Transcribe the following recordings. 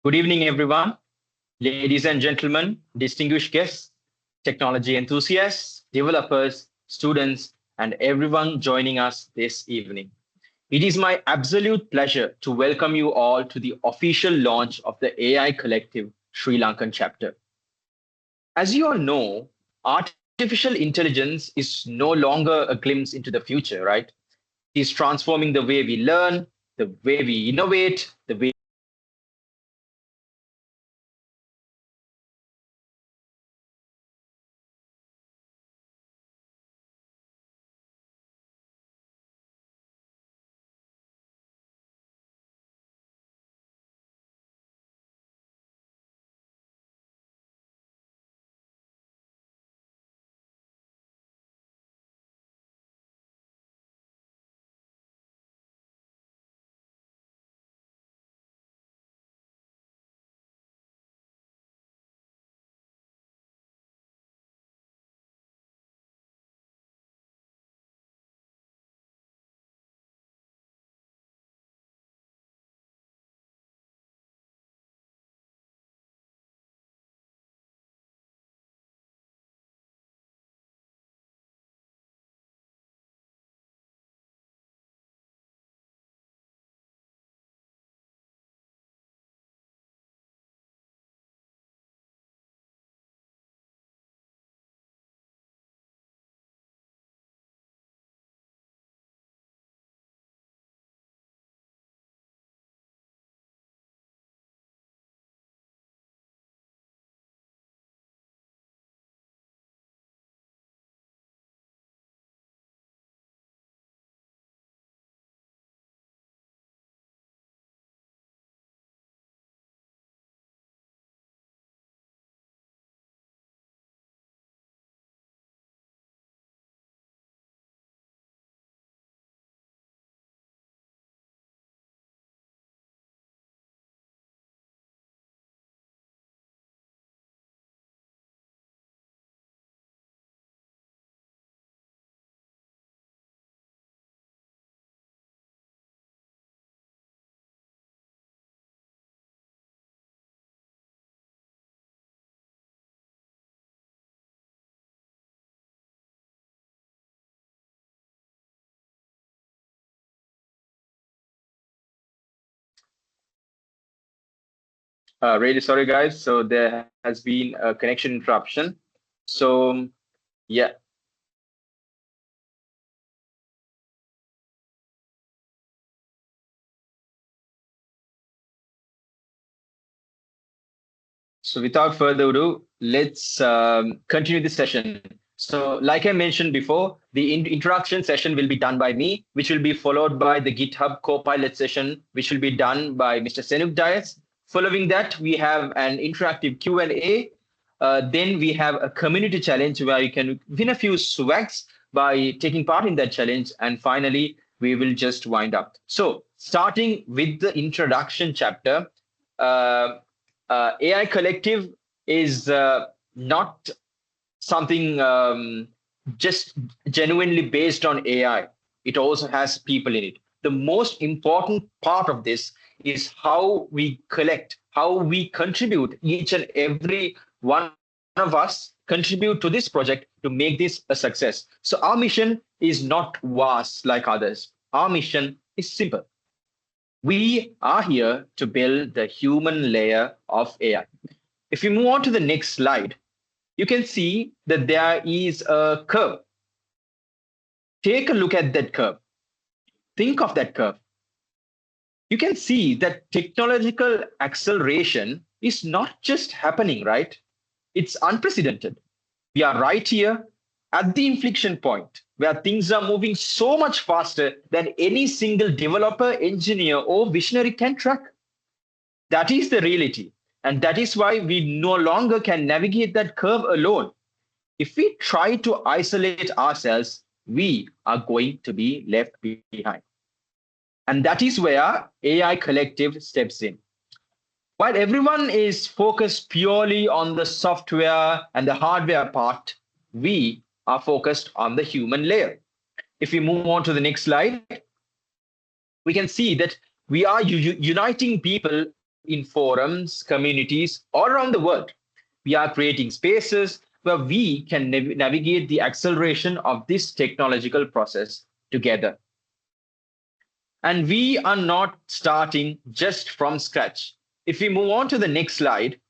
Good evening, everyone. Ladies and gentlemen, distinguished guests, technology enthusiasts, developers, students, and everyone joining us this evening. It is my absolute pleasure to welcome you all to the official launch of the AI Collective Sri Lankan chapter. As you all know, artificial intelligence is no longer a glimpse into the future, right? It is transforming the way we learn, the way we innovate, the way we communicate, and even the way we connect with each other. AI Collective is not just about building AI agents. It is about building AI collective. Really sorry, guys. So there has been a connection interruption. So yeah, so without further ado, let's continue this session. So, like I mentioned before, the introduction session will be done by me, which will be followed by the GitHub Copilot session, which will be done by Mr. Senuk Dias. Following that, we have an interactive Q&A. Then we have a community challenge where you can win a few swags by taking part in that challenge. And finally, we will just wind up. So, starting with the introduction chapter, uh, AI Collective is not something just genuinely based on AI. It also has people in it. The most important part of this is how we collect, how we contribute, each and every one of us contribute to this project to make this a success. So our mission is not vast like others. Our mission is simple. We are here to build the human layer of AI. If you move on to the next slide, you can see that there is a curve. Take a look at that curve. Think of that curve. You can see that technological acceleration is not just happening, right? It's unprecedented. We are right here at the inflection point where things are moving so much faster than any single developer, engineer, or visionary can track. That is the reality. And that is why we no longer can navigate that curve alone. If we try to isolate ourselves, we are going to be left behind. And that is where AI Collective steps in. While everyone is focused purely on the software and the hardware part, we are focused on the human layer. If we move on to the next slide, we can see that we are uniting people in forums, communities all around the world. We are creating spaces where we can navigate the acceleration of this technological process together. And we are not starting just from scratch. If we move on to the next slide,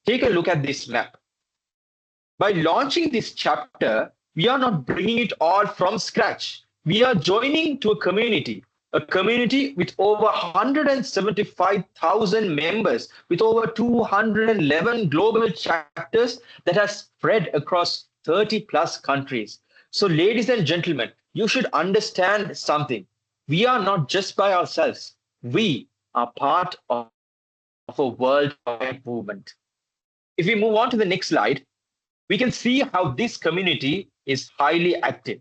take a look at this map. By launching this chapter, we are not bringing it all from scratch. We are joining to a community with over 175,000 members, with over 211 global chapters that has spread across 30 plus countries. So, ladies and gentlemen, you should understand something. We are not just by ourselves. We are part of a worldwide movement. If we move on to the next slide, we can see how this community is highly active.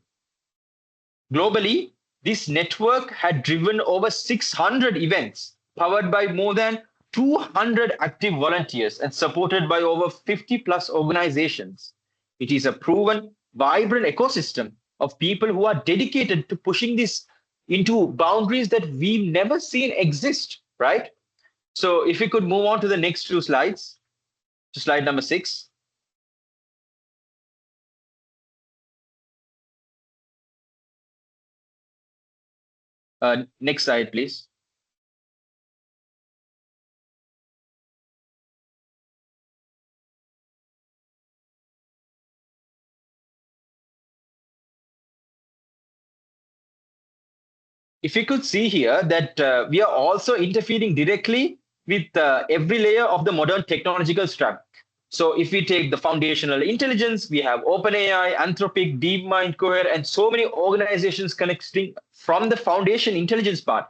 Globally, this network had driven over 600 events, powered by more than 200 active volunteers and supported by over 50 plus organizations. It is a proven, vibrant ecosystem of people who are dedicated to pushing this into boundaries that we've never seen exist, right? So if we could move on to the next two slides, to slide number 6. Next slide, please. If you could see here that we are also interfering directly with every layer of the modern technological stack. So if we take the foundational intelligence, we have OpenAI, Anthropic, DeepMind, Cohere, and so many organizations connecting from the foundation intelligence part.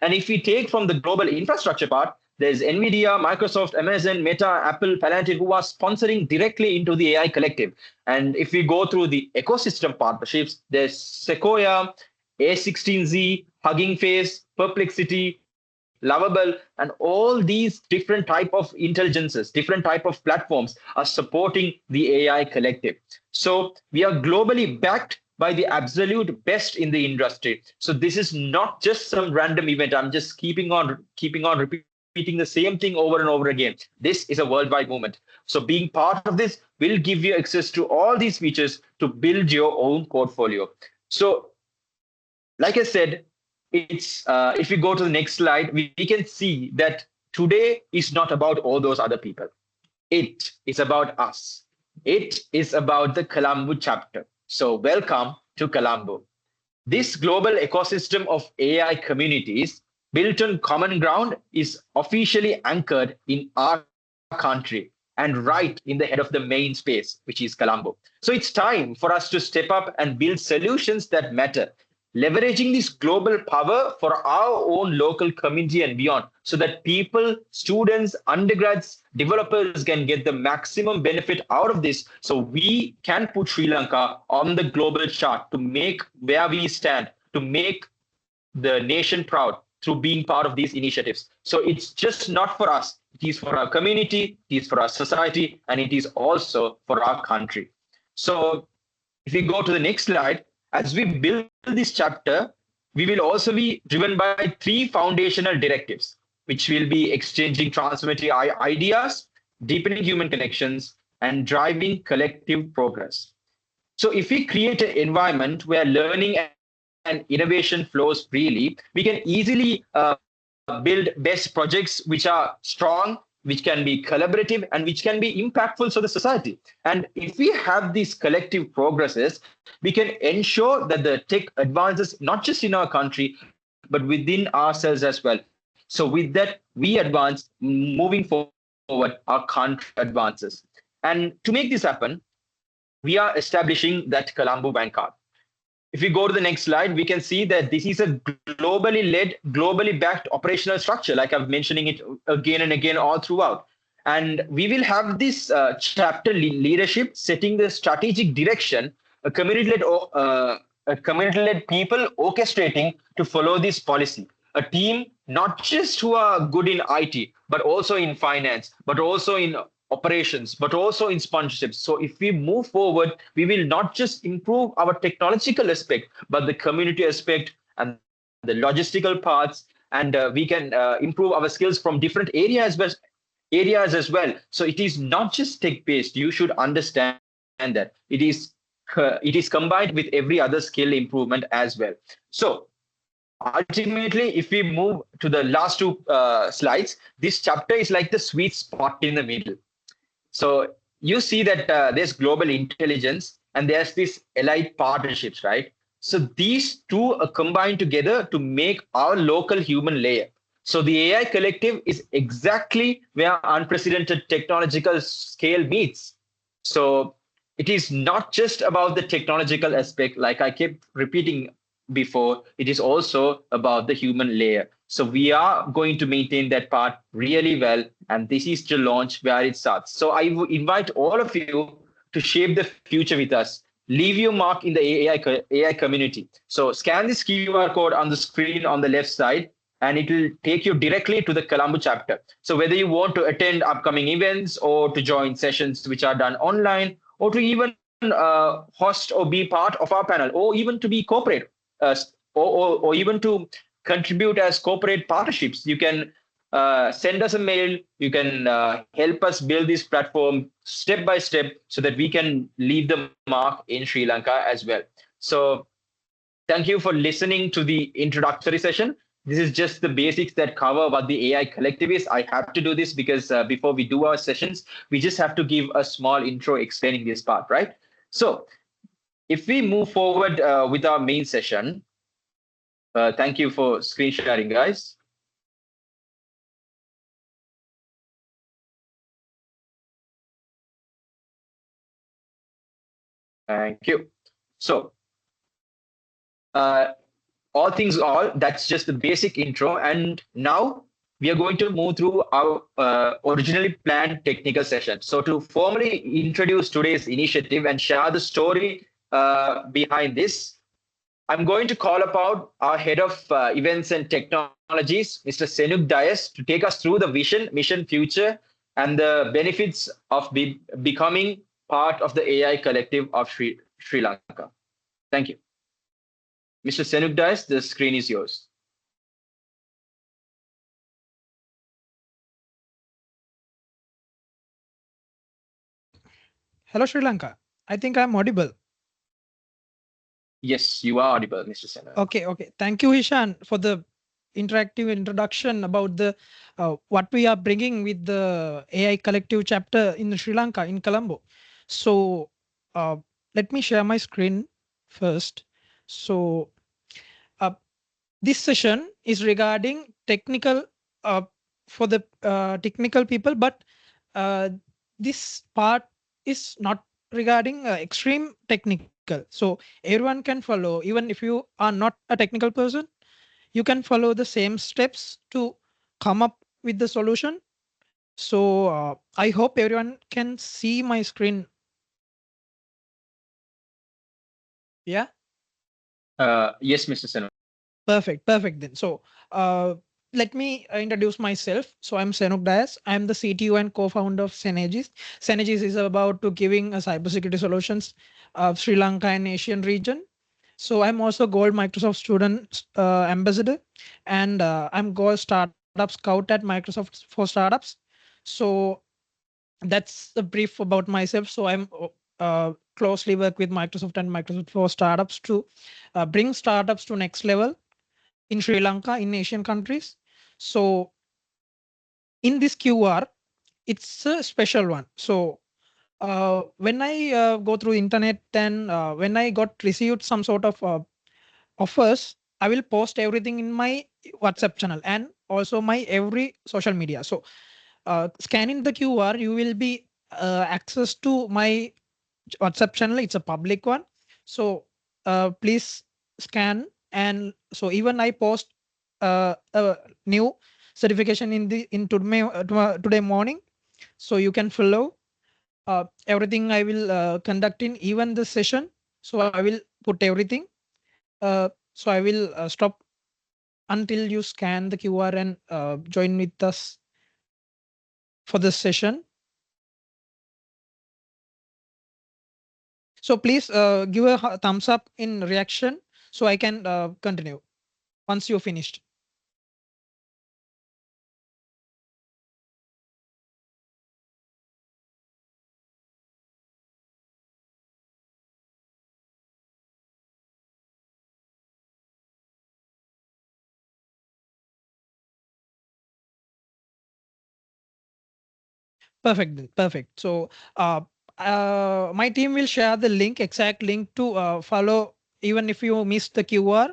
And if we take from the global infrastructure part, there's NVIDIA, Microsoft, Amazon, Meta, Apple, Palantir, who are sponsoring directly into the AI Collective. And if we go through the ecosystem partnerships, there's Sequoia, A16Z, Hugging Face, Perplexity, Lovable, and all these different type of intelligences, different type of platforms are supporting the AI Collective. So we are globally backed by the absolute best in the industry. So this is not just some random event. I'm just keeping on repeating the same thing over and over again. This is a worldwide movement. So being part of this will give you access to all these features to build your own portfolio. So like I said, it's if we go to the next slide, we can see that today is not about all those other people. It is about us. It is about the Colombo chapter. So welcome to Colombo. This global ecosystem of AI communities built on common ground is officially anchored in our country and right in the head of the main space, which is Colombo. So it's time for us to step up and build solutions that matter, leveraging this global power for our own local community and beyond, so that people, students, undergrads, developers can get the maximum benefit out of this, so we can put Sri Lanka on the global chart to make where we stand, to make the nation proud through being part of these initiatives. So it's just not for us, it is for our community, it is for our society, and it is also for our country. So if we go to the next slide, as we build this chapter, we will also be driven by 3 foundational directives, which will be exchanging transformative ideas, deepening human connections, and driving collective progress. So if we create an environment where learning and innovation flows freely, we can easily build best projects which are strong, which can be collaborative, and which can be impactful for the society. And if we have these collective progresses, we can ensure that the tech advances not just in our country, but within ourselves as well. So with that, we advance, moving forward, our country advances. And to make this happen, we are establishing that Colombo Vanguard. If we go to the next slide, we can see that this is a globally led, globally backed operational structure, like I'm mentioning it again and again all throughout. And we will have this chapter leadership setting the strategic direction, a community-led people orchestrating to follow this policy. A team not just who are good in IT, but also in finance, but also in operations, but also in sponsorships. So if we move forward, we will not just improve our technological aspect, but the community aspect and the logistical parts, and we can improve our skills from different areas as well. So it is not just tech based. You should understand that it is combined with every other skill improvement as well. So ultimately, if we move to the last two slides, this chapter is like the sweet spot in the middle. So you see that there's global intelligence and there's this allied partnerships, right? So these two are combined together to make our local human layer. So the AI collective is exactly where unprecedented technological scale meets. So it is not just about the technological aspect, like I kept repeating before, it is also about the human layer. So we are going to maintain that part really well. And this is the launch where it starts. So I would invite all of you to shape the future with us. Leave your mark in the AI community. So scan this QR code on the screen on the left side, and it will take you directly to the Colombo chapter. So whether you want to attend upcoming events or to join sessions which are done online, or to even host or be part of our panel, or even to be corporate, uh, or even to contribute as corporate partnerships, you can send us a mail. You can help us build this platform step by step so that we can leave the mark in Sri Lanka as well. So thank you for listening to the introductory session. This is just the basics that cover what the AI collective is. I have to do this because before we do our sessions, we just have to give a small intro explaining this part, right? So if we move forward with our main session, thank you for screen sharing, guys. Thank you. So uh, all things all, that's just the basic intro. And now we are going to move through our originally planned technical session. So to formally introduce today's initiative and share the story behind this, I'm going to call upon our head of events and technologies, Mr. Senuk Dias, to take us through the vision, mission, future, and the benefits of becoming part of the AI collective of Sri Lanka. Thank you. Mr. Senuk Dias, the screen is yours. Hello, Sri Lanka. I think I'm audible. Yes, you are audible, Mr. Senuk. Okay. Thank you, Ishan, for the interactive introduction about the what we are bringing with the AI collective chapter in Sri Lanka in Colombo. So uh, let me share my screen first. So uh, this session is regarding technical uh, for the technical people, but uh, this part is not regarding extreme technical. So everyone can follow, even if you are not a technical person, you can follow the same steps to come up with the solution. So I hope everyone can see my screen. Yeah. Yes, Mr. Senuk. Perfect then. So let me introduce myself. So I'm Senuk Dias. I'm the CTO and co-founder of Synergis. Synergis is about to giving cybersecurity solutions of Sri Lanka and Asian region. So I'm also Gold Microsoft Student Ambassador, and I'm Gold Startup Scout at Microsoft for Startups. So that's the brief about myself. So I'm closely work with Microsoft and Microsoft for Startups to bring startups to next level in Sri Lanka, in Asian countries. So in this QR, it's a special one. So when I go through internet and when I got received some sort of offers, I will post everything in my WhatsApp channel and also my every social media. So scanning the QR, you will be access to my WhatsApp channel. It's a public one. So please scan. And so even I post a new certification in today morning. So you can follow everything I will conduct in even the session. So I will put everything. So I will stop until you scan the QR and join with us for this session. So please give a thumbs up in reaction so I can continue once you finished. Perfect. Perfect. So my team will share the link, exact link to follow, even if you missed the QR.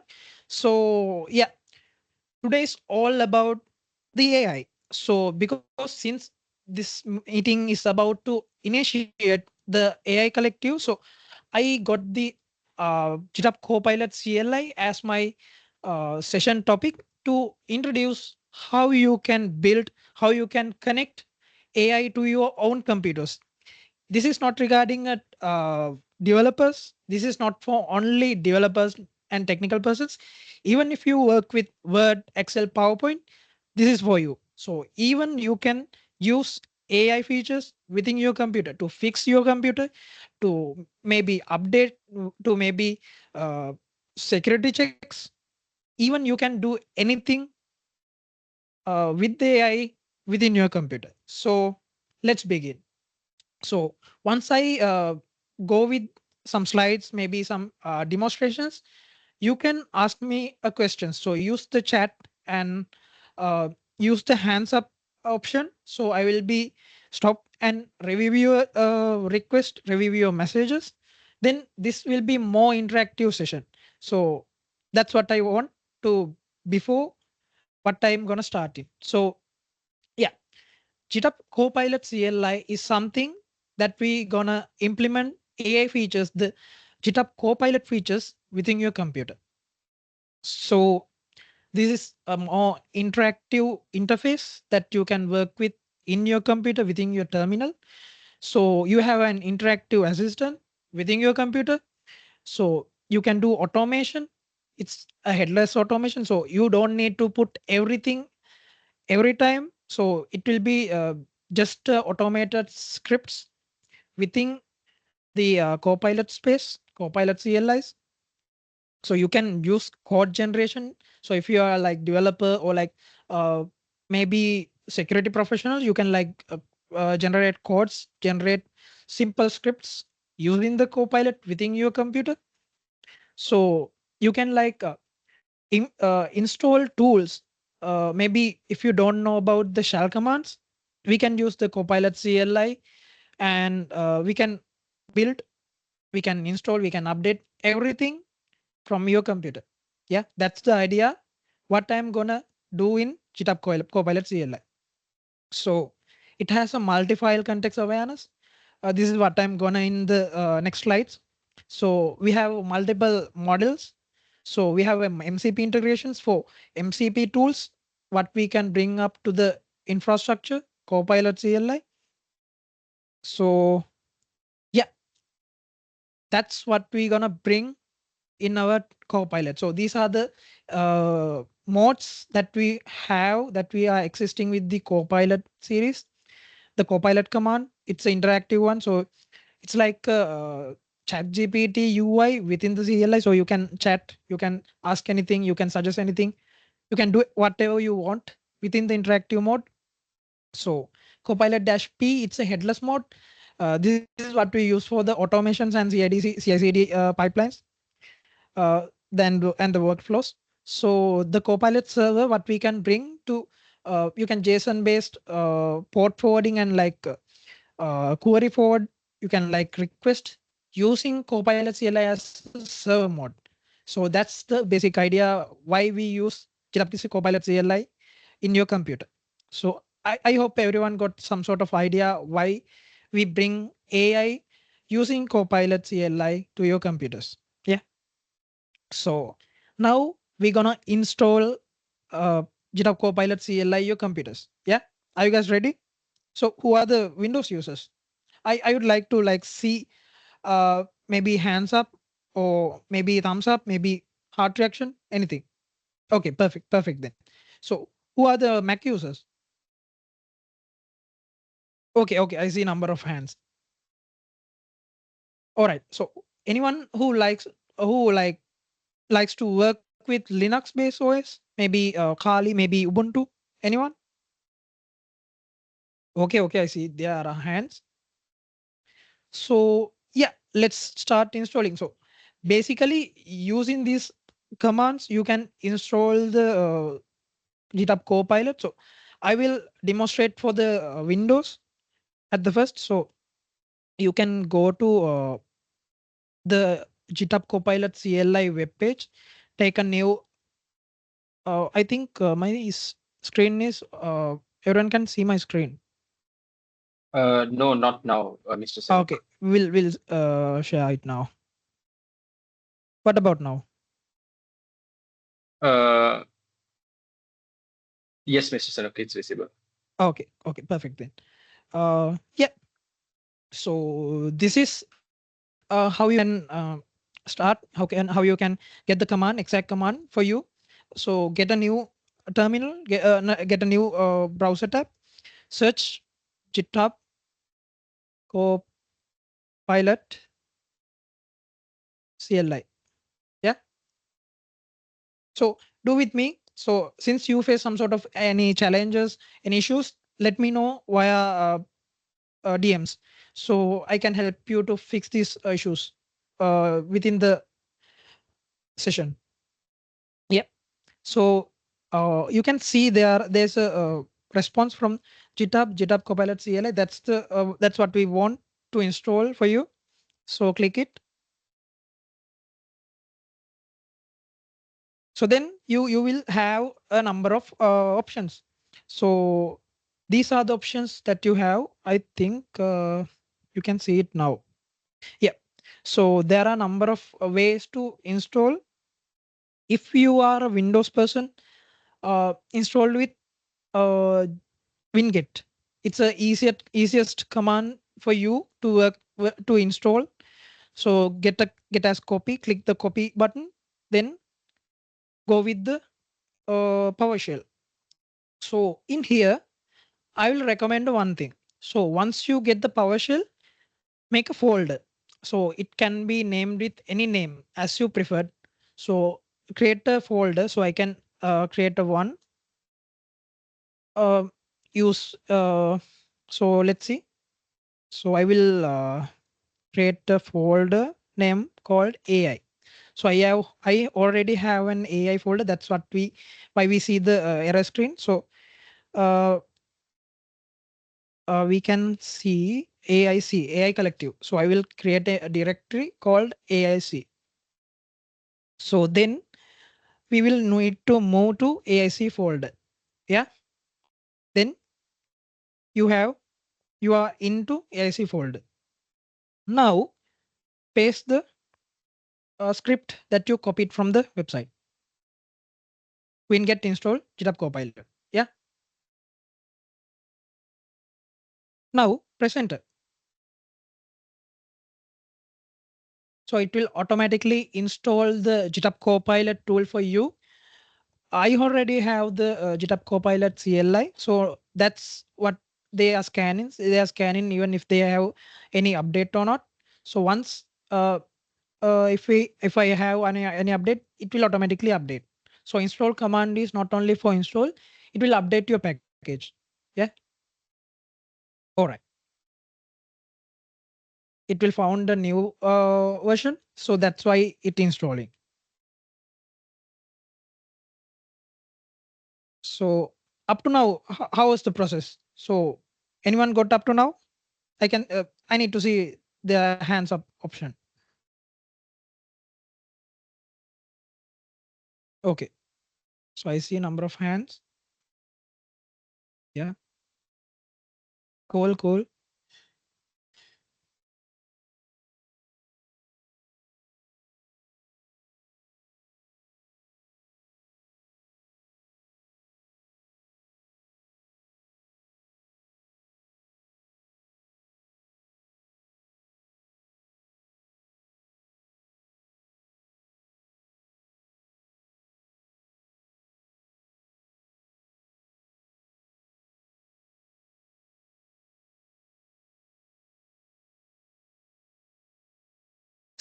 So yeah, today is all about the AI. So because since this meeting is about to initiate the AI collective, so I got the GitHub Copilot CLI as my session topic to introduce how you can build, how you can connect AI to your own computers. This is not regarding developers. This is not for only developers and technical persons. Even if you work with Word, Excel, PowerPoint, this is for you. So even you can use AI features within your computer to fix your computer, to maybe update, to maybe uh, security checks. Even you can do anything with the AI within your computer. So let's begin. So once I go with some slides, maybe some demonstrations, you can ask me a question. So use the chat and uh, use the hands up option. So I will be stop and review your request, review your messages. Then this will be more interactive session. So that's what I want to before what I'm gonna start it. So yeah, GitHub Copilot CLI is something that we gonna implement AI features, the GitHub Copilot features within your computer. So this is a more interactive interface that you can work with in your computer within your terminal. So you have an interactive assistant within your computer. So you can do automation. It's a headless automation. So you don't need to put everything every time. So it will be just automated scripts within the Copilot space, Copilot CLIs. So you can use code generation. So if you are like developer or like uh, maybe security professional, you can like generate codes, generate simple scripts using the Copilot within your computer. So you can like install tools. Maybe if you don't know about the shell commands, we can use the Copilot CLI and we can build, we can install, we can update everything from your computer. Yeah, that's the idea. What I'm gonna do in GitHub Copilot CLI. So it has a multi-file context awareness. This is what I'm gonna in the next slides. So we have multiple models. So we have MCP integrations for MCP tools, what we can bring up to the infrastructure, Copilot CLI. So yeah, that's what we're gonna bring in our Copilot. So these are the modes that we have, that we are existing with the Copilot series. The Copilot command, it's an interactive one. So it's like chat GPT UI within the CLI. So you can chat, you can ask anything, you can suggest anything, you can do whatever you want within the interactive mode. So Copilot dash P, it's a headless mode. This is what we use for the automations and CI/CD pipelines, and the workflows. So the Copilot server, what we can bring to, you can JSON based port forwarding and like query forward. You can like request using Copilot CLI as a server mode. So that's the basic idea why we use GitHub Copilot CLI in your computer. So I hope everyone got some sort of idea why we bring AI using Copilot CLI to your computers. Yeah. So now we're gonna install uh, GitHub Copilot CLI your computers. Yeah. Are you guys ready? So who are the Windows users? I would like to like see maybe hands up or maybe thumbs up, maybe heart reaction, anything. Okay, perfect, perfect then. So who are the Mac users? Okay, okay, I see number of hands. All right. So anyone who likes to work with Linux based OS, maybe Kali, maybe Ubuntu. Anyone? Okay. I see there are hands. So yeah, let's start installing. So basically, using these commands, you can install the GitHub Copilot. So I will demonstrate for the Windows at the first. So you can go to the GitHub Copilot CLI webpage, take a new. I think screen is. Everyone can see my screen. No, not now, Mr. Okay, Senok. we'll share it now. What about now? Uh, yes, Mr. Senok, it's visible. Okay, perfect then. Yeah. So this is how you can start. How you can get the command, exact command for you. So get a new terminal, get a new browser tab, search GitHub Copilot CLI. Yeah. So do with me. So since you face some sort of any challenges, any issues, let me know via DMs. So I can help you to fix these issues within the session. Yep. So you can see there's a response from GitHub Copilot CLI. That's what we want to install for you. So click it. So then you will have a number of options. So these are the options that you have. I think you can see it now. Yeah. So there are a number of ways to install. If you are a Windows person, installed with uh, Winget. It's a easiest command for you to to install. So get as copy, click the copy button, then go with the PowerShell. So in here, I will recommend one thing. So once you get the PowerShell, make a folder. So it can be named with any name as you preferred. So create a folder. So I can create a one. Uh, use. So let's see. So I will create a folder name called AI. So I already have an AI folder. That's what why we see the error screen. So uh, we can see AI Collective. So I will create a directory called AIC. So then we will need to move to AIC folder. Yeah. Then you have you are into AIC folder. Now paste the script that you copied from the website. Winget install GitHub Copilot. Yeah. Now press enter. So it will automatically install the GitHub Copilot tool for you. I already have the GitHub Copilot CLI. So that's what they are scanning. They are scanning even if they have any update or not. So once if I have any update, it will automatically update. So install command is not only for install, it will update your package. Yeah. All right. It will found a new version. So that's why it installing. So up to now, how was the process? So anyone got up to now? I need to see the hands up option. Okay. So I see a number of hands. Yeah. Cool.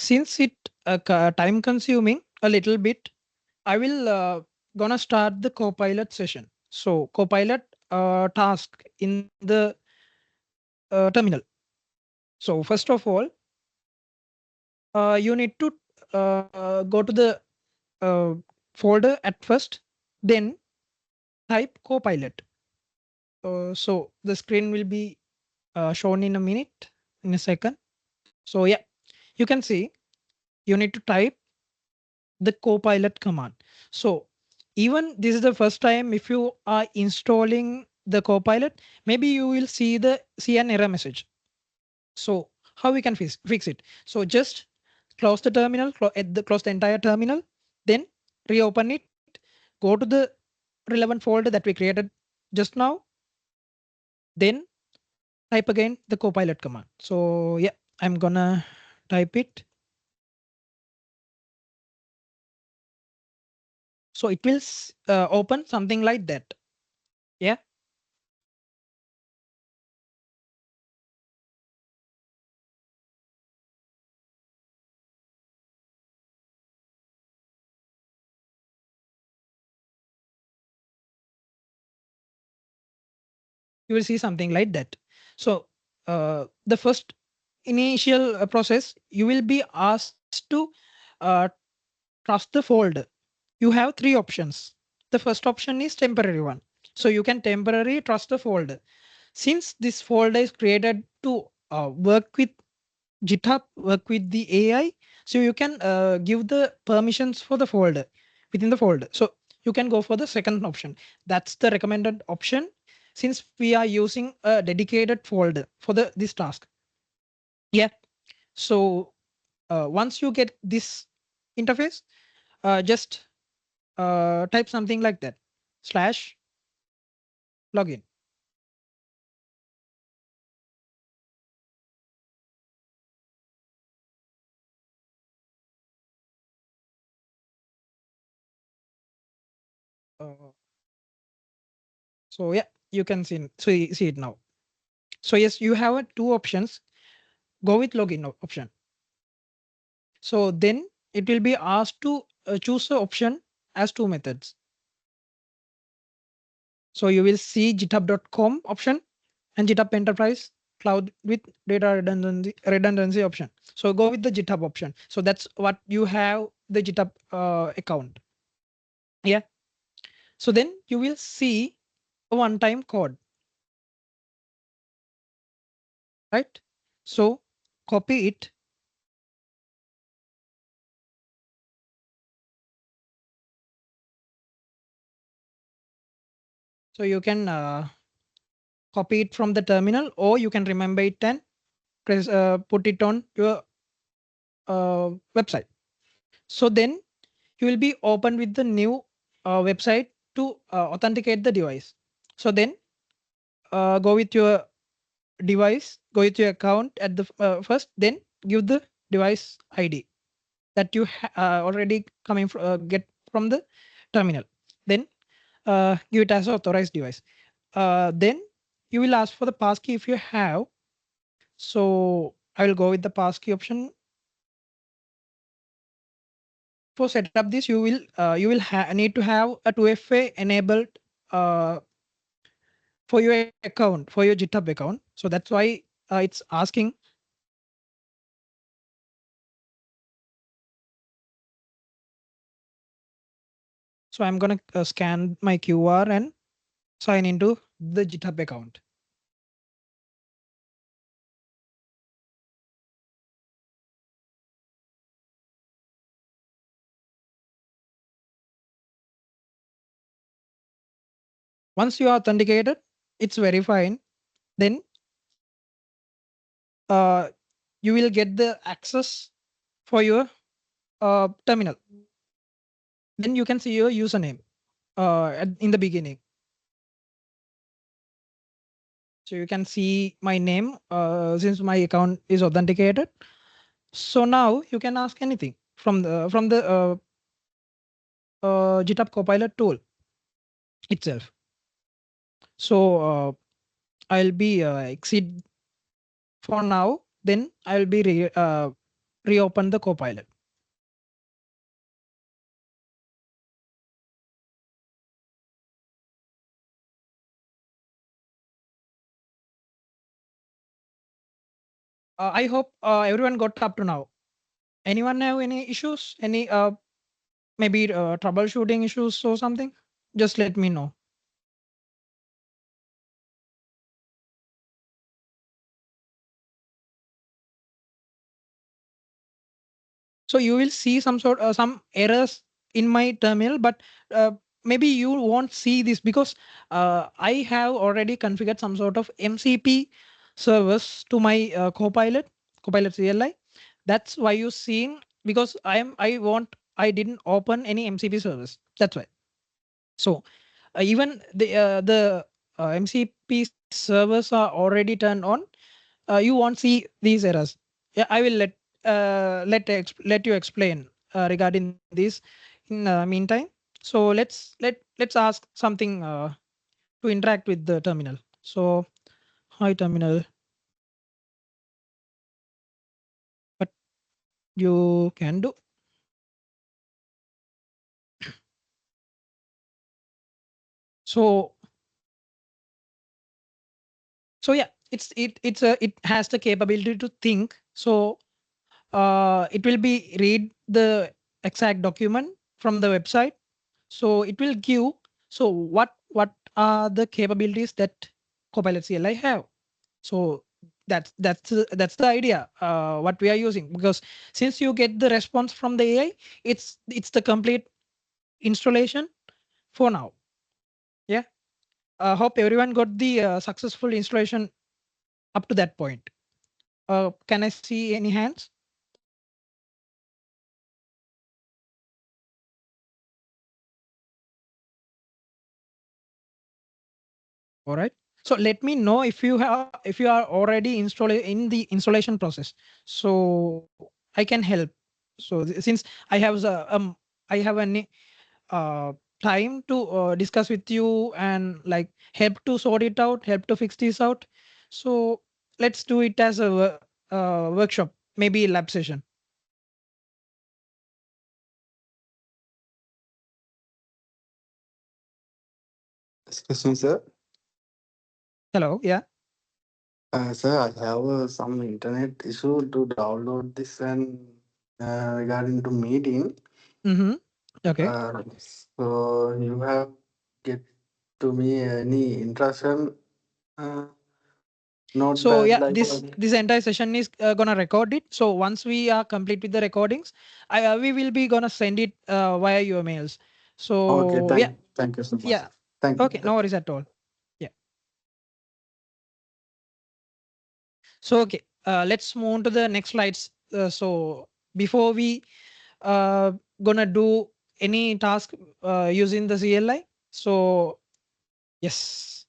since it time consuming a little bit, I will gonna start the Copilot session. So Copilot task in the terminal. So first of all, you need to go to the uh, folder at first, then type Copilot. So the screen will be shown in a minute, in a second. So yeah, you can see you need to type the Copilot command. So even this is the first time if you are installing the Copilot, maybe you will see an error message. So how we can fix it? So just close the terminal, close the entire terminal, then reopen it, go to the relevant folder that we created just now, then type again the Copilot command. So yeah, I'm gonna type it. So it will open something like that. Yeah. You will see something like that. So the first initial process, you will be asked to uh, trust the folder. You have three options. The first option is temporary one. So you can temporarily trust the folder. Since this folder is created to work with GitHub, work with the AI, so you can give the permissions for the folder within the folder. So you can go for the second option. That's the recommended option since we are using a dedicated folder for the this task. Yeah. So once you get this interface, just type something like that slash login. Uh, so yeah, you can see it now. So yes, you have two options. Go with login option. So then it will be asked to choose the option as two methods. So you will see github.com option and GitHub Enterprise Cloud with data redundancy option. So go with the GitHub option. So that's what you have the GitHub account. Yeah. So then you will see a one-time code, right? So copy it. So you can copy it from the terminal, or you can remember it and put it on your website. So then you will be open with the new website to authenticate the device. So then go with your device, go with your account at the first, then give the device ID that you already get from the terminal. Then give it as authorized device. Then you will ask for the passkey if you have. So I will go with the passkey option. For set up this, you will need to have a 2FA enabled uh, for your account, for your GitHub account. So that's why it's asking. So I'm gonna scan my QR and sign into the GitHub account. Once you are authenticated, it's verifying. Then uh, you will get the access for your terminal. Then you can see your username in the beginning. So you can see my name since my account is authenticated. So now you can ask anything from the GitHub Copilot tool itself. So I'll be exceed for now. Then I'll be reopen the Copilot. I hope everyone got up to now. Anyone have any issues? Any maybe troubleshooting issues or something? Just let me know. So you will see some errors in my terminal, but maybe you won't see this because I have already configured some sort of MCP servers to my Copilot CLI. That's why you seeing, because I didn't open any MCP servers. That's why. So even the MCP servers are already turned on. You won't see these errors. Yeah, I will let you explain regarding this in meantime. So let's ask something to interact with the terminal. So hi terminal, what you can do. So yeah, it has the capability to think. So it will be read the exact document from the website. So it will give, so what are the capabilities that Copilot CLI have. So that's the idea what we are using, because since you get the response from the AI, it's the complete installation for now. Yeah. Hope everyone got the successful installation up to that point. Can I see any hands? All right. So let me know if you are already installed in the installation process. So I can help. So since I have any time to discuss with you and like help to sort it out, help to fix this out. So let's do it as a workshop, maybe lab session. Excuse me, sir. Hello. Yeah. Sir, I have some internet issue to download this and regarding to meeting. Mm-hmm. Okay. So you have get to me any instruction? Uh, Not So bad yeah, like. this entire session is gonna record it. So once we are complete with the recordings, we will be gonna send it via your mails. Okay, So yeah, thank you so much. yeah. Thank Okay, you. no worries at all. Yeah. So okay, let's move on to the next slides. So before we uh, gonna do any task using the CLI. So yes,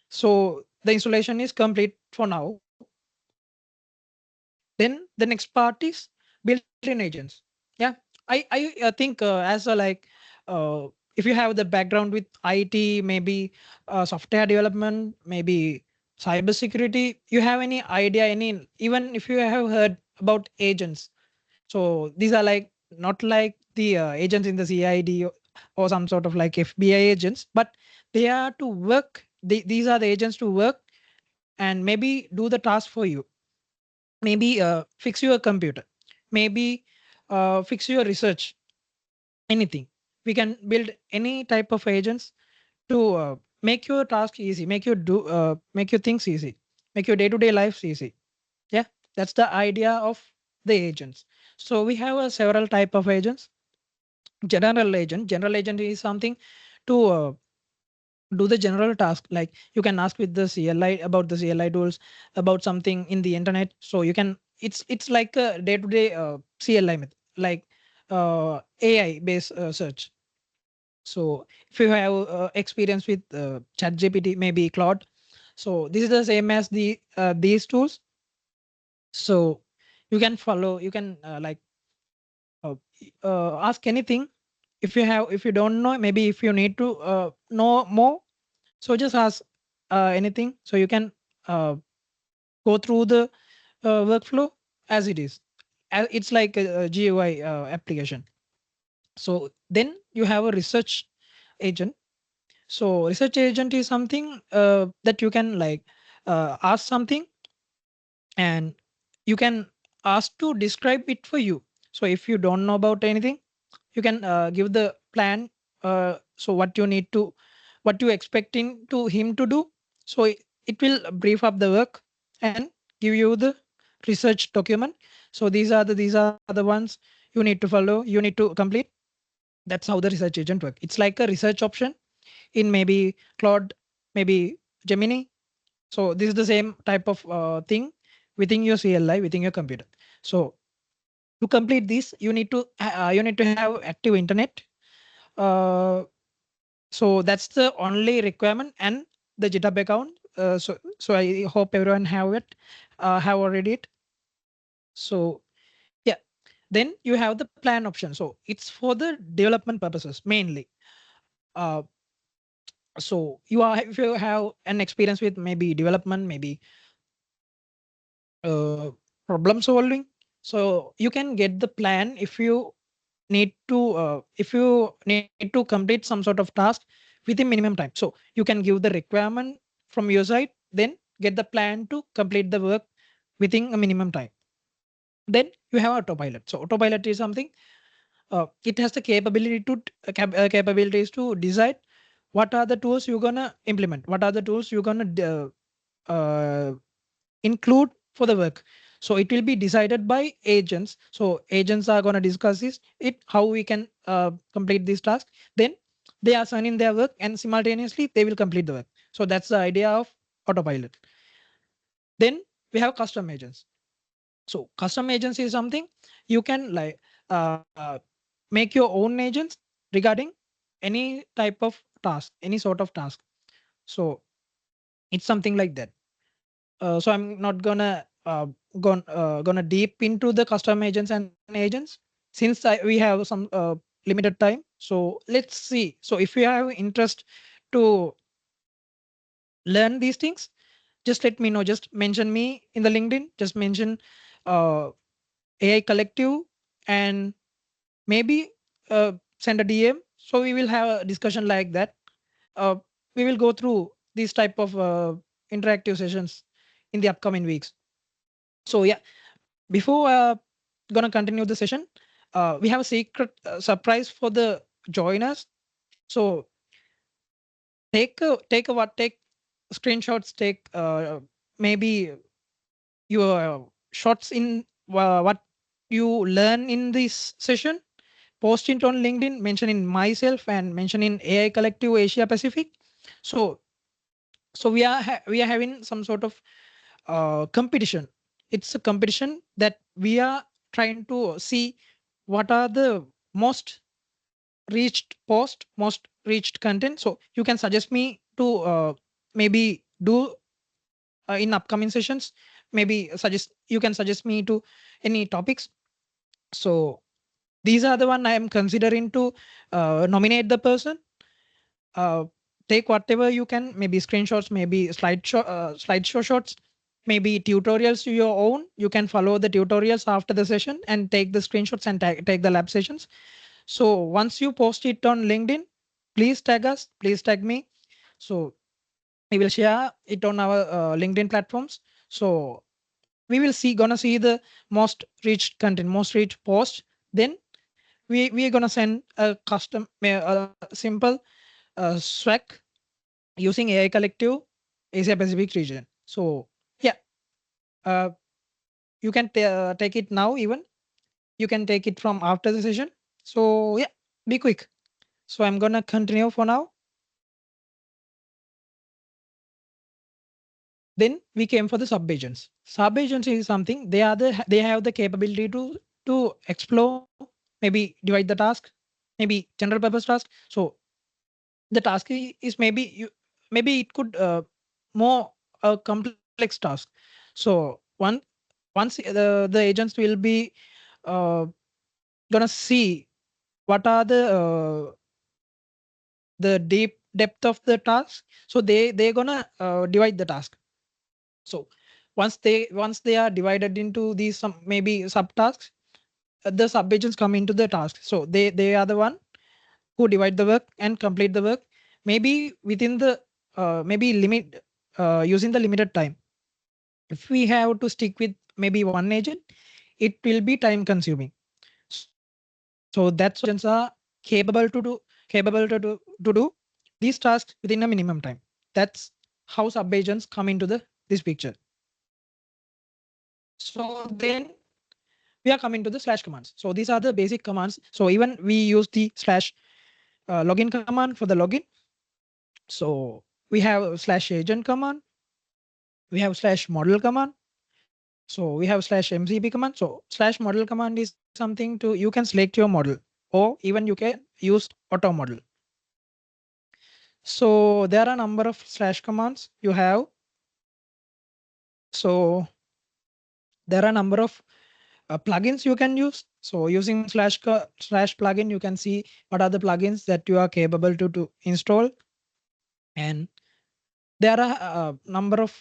so the installation is complete for now. Then the next part is built-in agents. Yeah, I think as a like if you have the background with IT, maybe software development, maybe cybersecurity, you have any idea, any even if you have heard about agents. So these are like not like the agents in the CID or some sort of like FBI agents, but they are to work. These are the agents to work and maybe do the task for you. Maybe fix your computer. Maybe fix your research. Anything. We can build any type of agents to make your task easy, make your things easy, make your day-to-day lives easy. Yeah, that's the idea of the agents. So we have several type of agents. General agent is something to do the general task, like you can ask with the CLI about the CLI tools, about something in the internet. So you can, it's like a day-to-day CLI method, like AI based search. So if you have experience with chat GPT, maybe Claude, so this is the same as these tools. So you can uh, ask anything. If you don't know, maybe if you need to know more, so just ask anything. So you can go through the workflow as it is. It's like a GUI application. So then you have a research agent. So research agent is something that you can like ask something, and you can ask to describe it for you. So if you don't know about anything, you can give the plan. So what you expecting to him to do. So it will brief up the work and give you the research document. So these are the ones you need to follow, you need to complete. That's how the research agent work. It's like a research option in maybe Claude, maybe Gemini. So this is the same type of thing within your CLI, within your computer. So to complete this, you need to have active internet. Uh, so that's the only requirement, and the GitHub account. So I hope everyone have already it. So yeah, then you have the plan option. So it's for the development purposes mainly. Uh, so if you have an experience with maybe development, maybe uh, problem solving, so you can get the plan if you need to complete some sort of task within minimum time. So you can give the requirement from your side, then get the plan to complete the work within a minimum time. Then you have autopilot. So autopilot is something, it has the capabilities to decide what are the tools you're gonna implement, what are the tools you're gonna include for the work. So it will be decided by agents. So agents are going to discuss how we can complete this task. Then they are assigning their work, and simultaneously they will complete the work. So that's the idea of autopilot. Then we have custom agents. So custom agents is something you can like make your own agents regarding any type of task, any sort of task. So it's something like that. So I'm not gonna deep into the custom agents and agents, since we have some limited time. So let's see. So if you have interest to learn these things, just let me know. Just mention me in the LinkedIn. Just mention uh, AI Collective, and maybe send a DM. So we will have a discussion like that. Uh, we will go through these type of interactive sessions in the upcoming weeks. So yeah, before gonna continue the session, we have a secret surprise for the joiners. So take screenshots, take maybe your shots in what you learn in this session, post it on LinkedIn, mention in myself and mention in AI Collective Asia Pacific. So we are having some sort of competition. It's a competition that we are trying to see what are the most reached post, most reached content. So you can suggest me to maybe do in upcoming sessions. Maybe you can suggest me to any topics. So these are the one I am considering to nominate the person. uh, Take whatever you can, maybe screenshots, maybe slideshow shots, maybe tutorials to your own. You can follow the tutorials after the session and take the screenshots and take the lab sessions. So once you post it on LinkedIn, please tag us, please tag me. So we will share it on our LinkedIn platforms. So we will gonna see the most reached content, most reached post. Then we are gonna send a custom, a simple swag using AI Collective Asia Pacific region. So yeah, uh, you can take it now. Even you can take it from after the session. So yeah, be quick. So I'm gonna continue for now. Then we came for the sub-agents. Sub-agents is something, they have the capability to explore, maybe divide the task, maybe general purpose task. So the task is maybe it could more a complex task. So once the agents will be uh, gonna see what are the depth of the task. So they're gonna divide the task. So once they are divided into these some maybe subtasks, the subagents come into the task. So they are the one who divide the work and complete the work, maybe within the maybe limit using the limited time. If we have to stick with maybe one agent, it will be time consuming. So that's why agents are capable to do these tasks within a minimum time. That's how sub agents come into this picture. So then we are coming to the slash commands. So these are the basic commands. So even we use the slash login command for the login. So we have slash agent command. We have slash model command. So we have slash mcp command. So slash model command is something to you can select your model, or even you can use auto model. So there are a number of slash commands you have. So there are a number of plugins you can use. So using slash plugin, you can see what are the plugins that you are capable to install. And there are a number of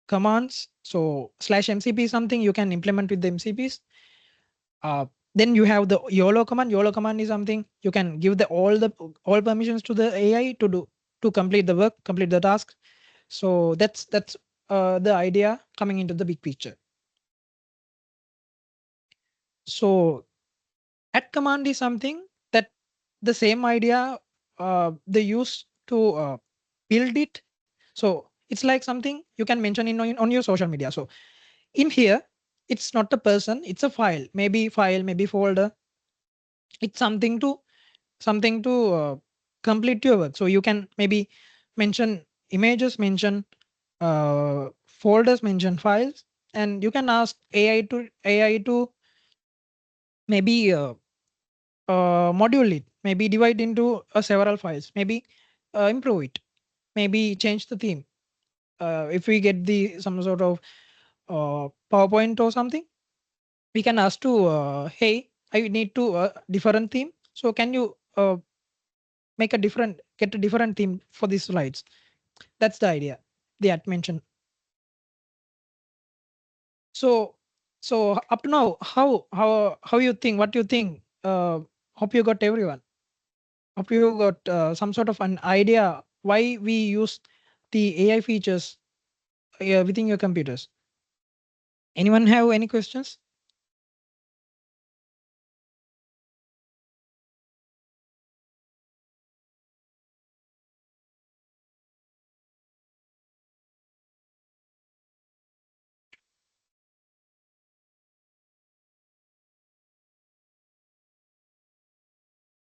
commands. So slash mcp is something you can implement with the mcps. Uh, then you have the YOLO command. YOLO command is something you can give all permissions to the AI to complete the work, complete the task. So that's the idea coming into the big picture. So add command is something that the same idea they use to build it. So it's like something you can mention on your social media. So in here, it's not a person, it's a file, maybe folder. It's something to complete your work. So you can maybe mention images, mention folders, mention files, and you can ask AI to maybe module it, maybe divide into several files, maybe improve it, maybe change the theme. If we get the some sort of PowerPoint or something, we can ask to hey, I need to different theme. So can you get a different theme for these slides? That's the idea they had mentioned. So so up to now, how you think? What you think? Hope you got everyone. Hope you got some sort of an idea why we use the AI features within your computers. Anyone have any questions?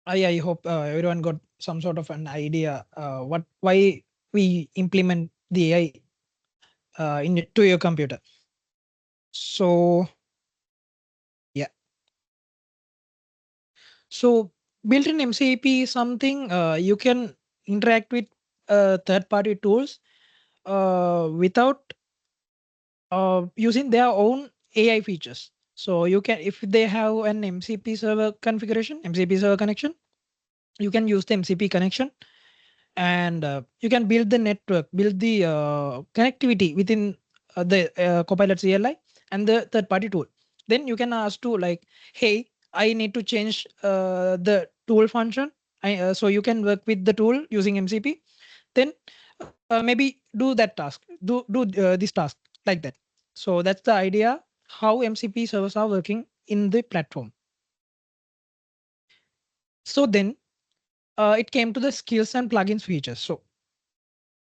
I hope everyone got some sort of an idea why we implement the AI into your computer. So yeah. So built-in MCP is something you can interact with third-party tools without using their own AI features. So you can, if they have an MCP server configuration, MCP server connection, you can use the MCP connection, and you can build the network, build the connectivity within the Copilot CLI and the third-party tool. Then you can ask to like, hey, I need to change the tool function. So you can work with the tool using MCP. Then maybe do that task, do this task like that. So that's the idea how MCP servers are working in the platform. So then it came to the skills and plugins features. So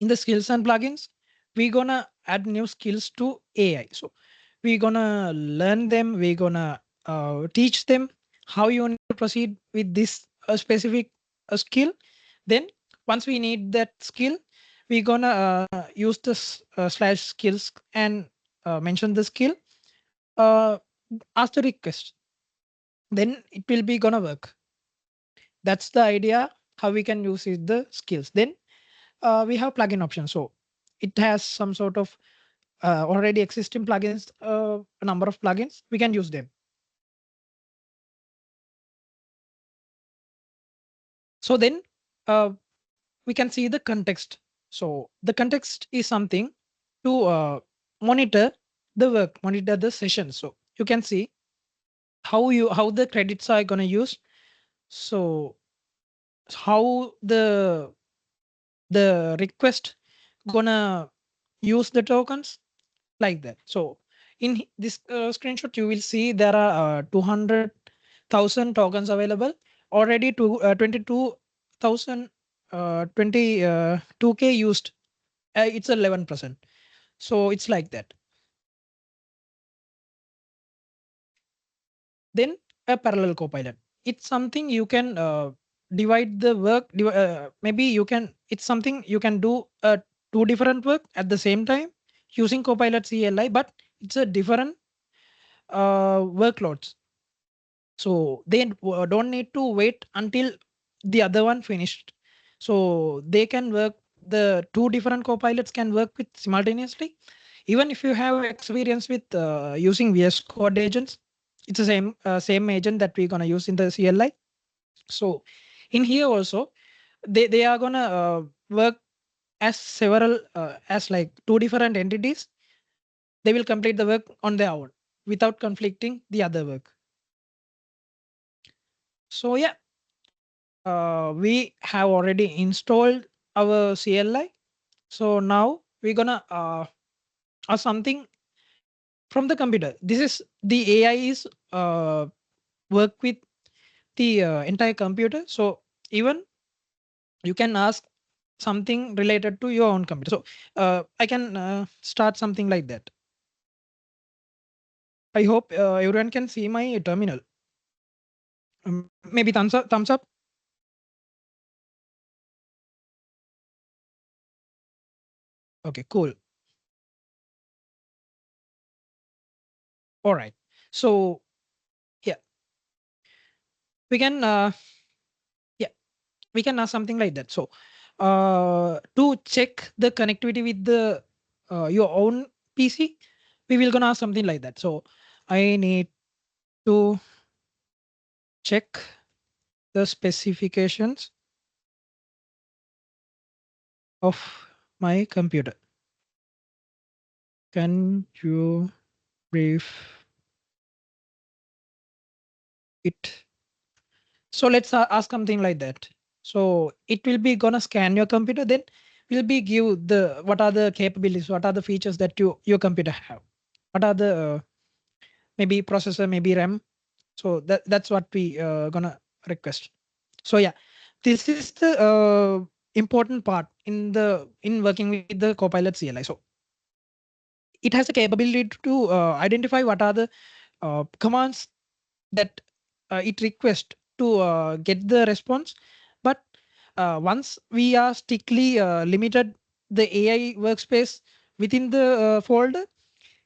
in the skills and plugins, we're gonna add new skills to AI. So we're gonna learn them. We're gonna teach them how you need to proceed with this specific skill. Then once we need that skill, we're gonna use this slash skills and mention the skill. Uh, Ask the request. Then it will be gonna work. That's the idea how we can use it, the skills. Then we have plugin options. So it has some sort of already existing plugins, a number of plugins, we can use them. So then we can see the context. So the context is something to monitor the work, monitor the session. So you can see how the credits are gonna use. So how the request gonna use the tokens like that. So in this screenshot, you will see there are 200,000 tokens available already. To 22,000 2K used. It's 11%. So it's like that. Then a parallel copilot. It's something you can divide the work. Maybe you can. It's something you can do two different work at the same time using Copilot CLI, but it's a different workloads. So they don't need to wait until the other one finished. So they can work. The two different copilots can work with simultaneously. Even if you have experience with using VS Code agents, it's the same agent that we're gonna use in the CLI. So in here also, they are gonna work as several as like two different entities. They will complete the work on their own without conflicting the other work. So yeah, we have already installed our CLI. So now we're gonna something from the computer. This is the AI is work with the entire computer. So even you can ask something related to your own computer. So I can start something like that. I hope everyone can see my terminal. Maybe thumbs up, thumbs up. Okay, cool. All right. So yeah, we can yeah, we can ask something like that. So to check the connectivity with the your own PC, we will gonna ask something like that. So I need to check the specifications of my computer. Can you brief it? So let's ask something like that. So it will be gonna scan your computer, then will be give the what are the capabilities, what are the features that your computer have, what are the maybe processor, maybe RAM. So that's what we gonna request. So yeah, this is the important part in working with the Copilot CLI. So it has the capability to identify what are the commands that it requests to get the response. But once we are strictly limited the AI workspace within the folder,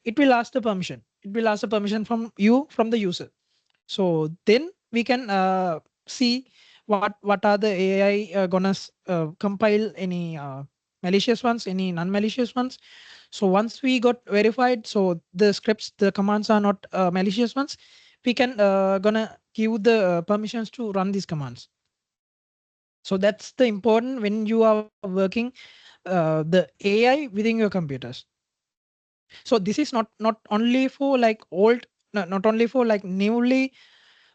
it will ask the permission. It will ask the permission from you, from the user. So then we can see what are the AI gonna compile any malicious ones, any non-malicious ones. So once we got verified, so the scripts, the commands are not malicious ones, we can gonna give the permissions to run these commands. So that's the important when you are working the AI within your computers. So this is not only for like old, not only for like newly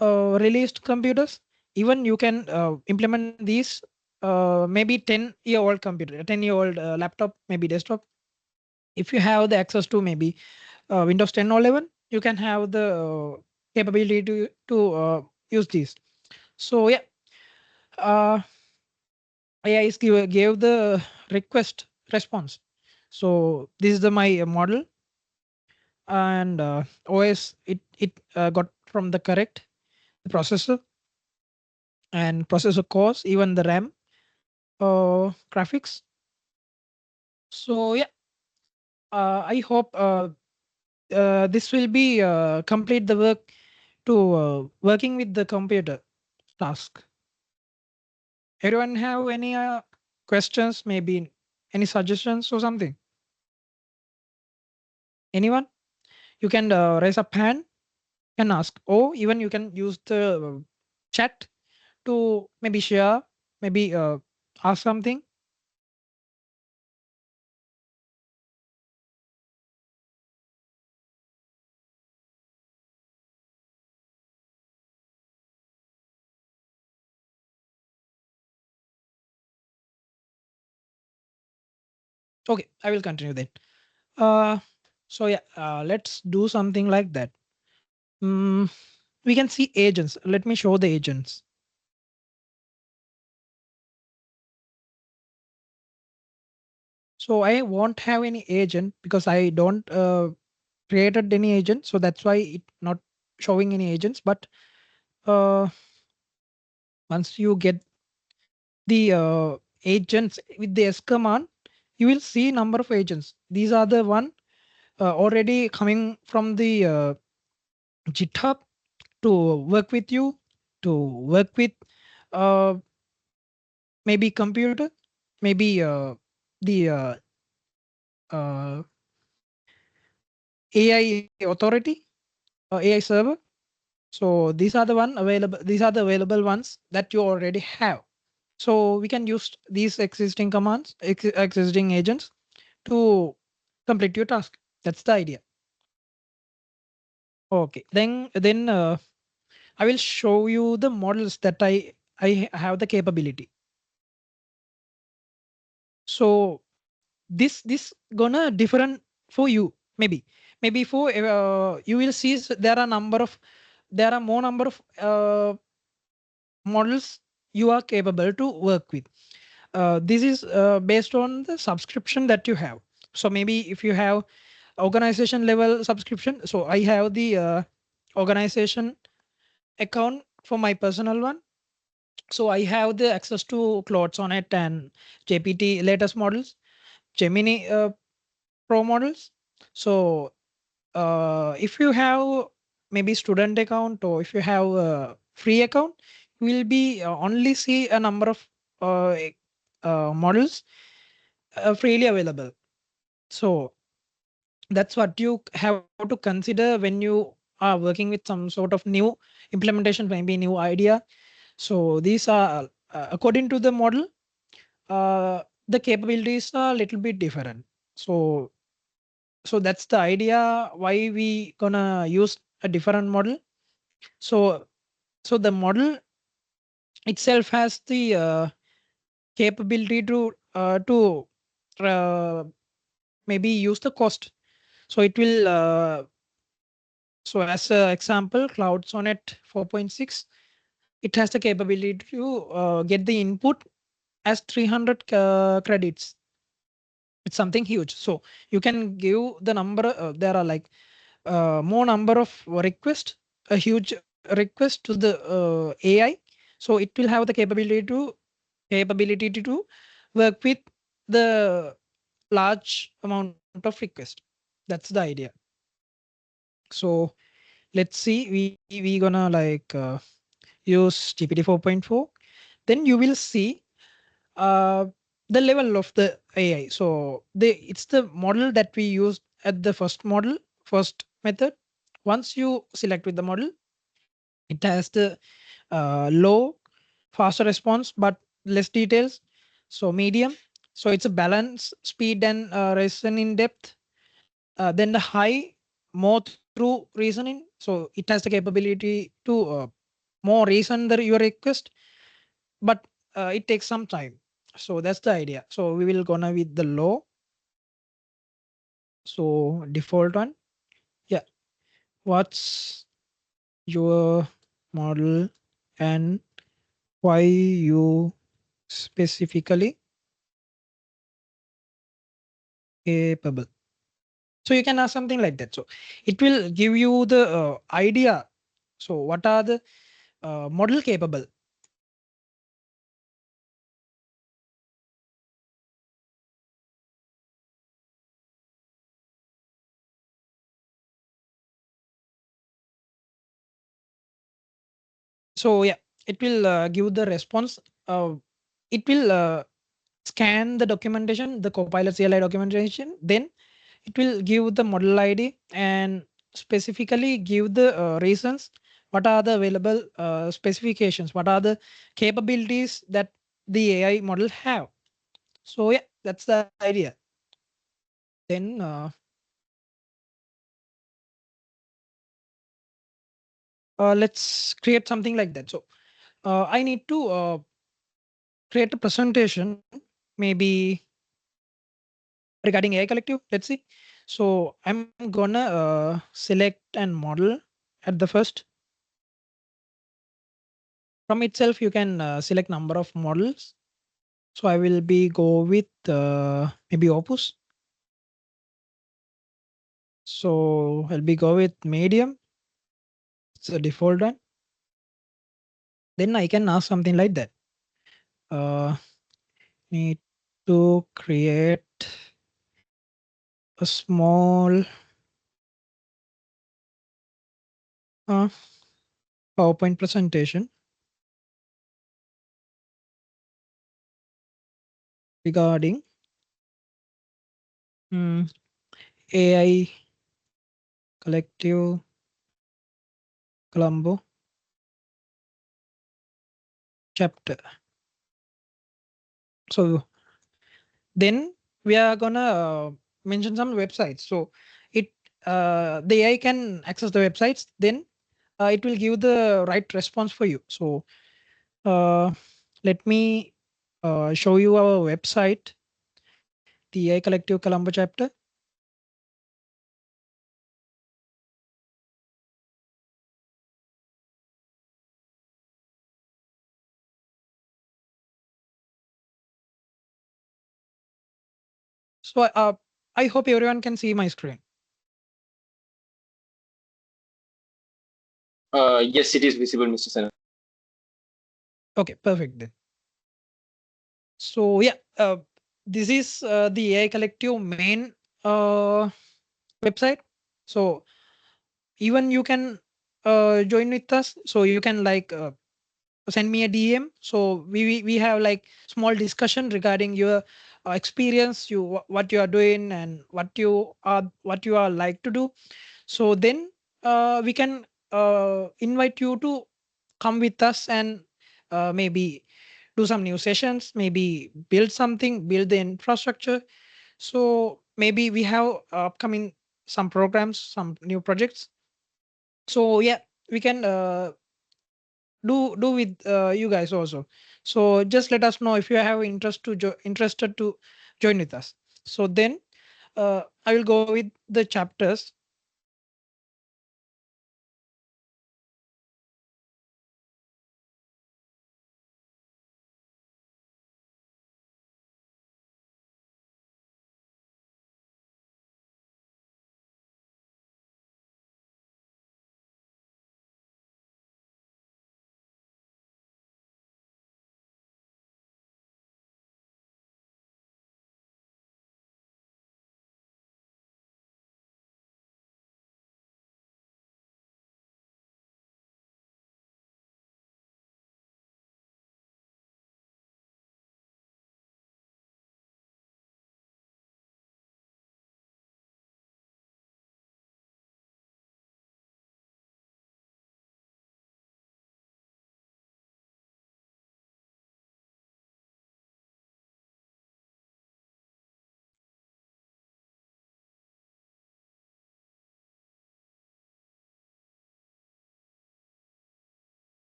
released computers. Even you can implement these maybe 10-year-old computer, 10-year-old laptop, maybe desktop. If you have the access to maybe Windows 10 or 11, you can have the capability to use these. So yeah, uh, AI is gave the request response. So this is the my model, and OS it got from the correct processor and processor cores, even the RAM graphics. So yeah, I hope this will be complete the work to working with the computer task. Everyone have any questions? Maybe any suggestions or something? Anyone? You can raise up hand and ask, or even you can use the chat to maybe share, maybe ask something. Okay, I will continue then. Uh, so yeah, let's do something like that. Mm, we can see agents. Let me show the agents. So I won't have any agent because I don't created any agent. So that's why it not showing any agents. But uh, once you get the agents with the S command, you will see number of agents. These are the one already coming from the GitHub to work with you, to work with uh, maybe computer, maybe the uh, AI authority, AI server. So these are the one available. These are the available ones that you already have. So we can use these existing commands, existing agents to complete your task. That's the idea. Okay, then I will show you the models that I have the capability. So this gonna different for you. Maybe for you will see there are there are more number of models you are capable to work with. This is based on the subscription that you have. So maybe if you have organization level subscription, so I have the organization account for my personal one. So I have the access to Claude Sonnet and GPT latest models, Gemini Pro models. So if you have maybe student account or if you have a free account, you will be only see a number of models freely available. So that's what you have to consider when you are working with some sort of new implementation, maybe new idea. So these are according to the model, the capabilities are a little bit different. So that's the idea why we gonna use a different model. So the model itself has the capability to uh, maybe use the cost. So it will so as an example, Cloud Sonnet 4.6, it has the capability to get the input as 300 credits. It's something huge. So you can give the number. There are like more number of requests, a huge request to the AI. So it will have the capability to work with the large amount of request. That's the idea. So let's see. We gonna like use GPT 4.4. Then you will see uh, the level of the AI. So it's the model that we used at the first method. Once you select with the model, it has the low, faster response, but less details. So medium. So it's a balance, speed, and reason in depth. Then the high, more through reasoning. So it has the capability to more reason your request, but it takes some time. So that's the idea. So we will gonna with the low. So default one. Yeah. What's your model and why you specifically capable? So you can ask something like that. So it will give you the idea. So what are the model capable? So yeah, it will give the response. It will scan the documentation, the Copilot CLI documentation. Then it will give the model ID and specifically give the reasons. What are the available specifications? What are the capabilities that the AI model have? So yeah, that's the idea. Then let's create something like that. So I need to create a presentation, maybe regarding AI Collective. Let's see. So I'm gonna select and model at the first. From itself, you can select number of models. So I will be go with maybe Opus. So I'll be go with medium. It's a default one. Then I can ask something like that. Need to create a small uh, PowerPoint presentation regarding AI Collective Colombo chapter. So then we are gonna mention some websites. So it the AI can access the websites. Then it will give the right response for you. So let me show you our website, the AI Collective Colombo chapter. So I hope everyone can see my screen. Yes, it is visible, Mr. Sen. Okay, perfect then. So yeah, this is the AI Collective main website. So even you can join with us. So you can like send me a DM. So we have like small discussion regarding your experience, what you are doing and what you are like to do. So then we can invite you to come with us and maybe do some new sessions, maybe build something, build the infrastructure. So maybe we have upcoming some programs, some new projects. So yeah, we can do with you guys also. So just let us know if you have interested to join with us. So then I will go with the chapters.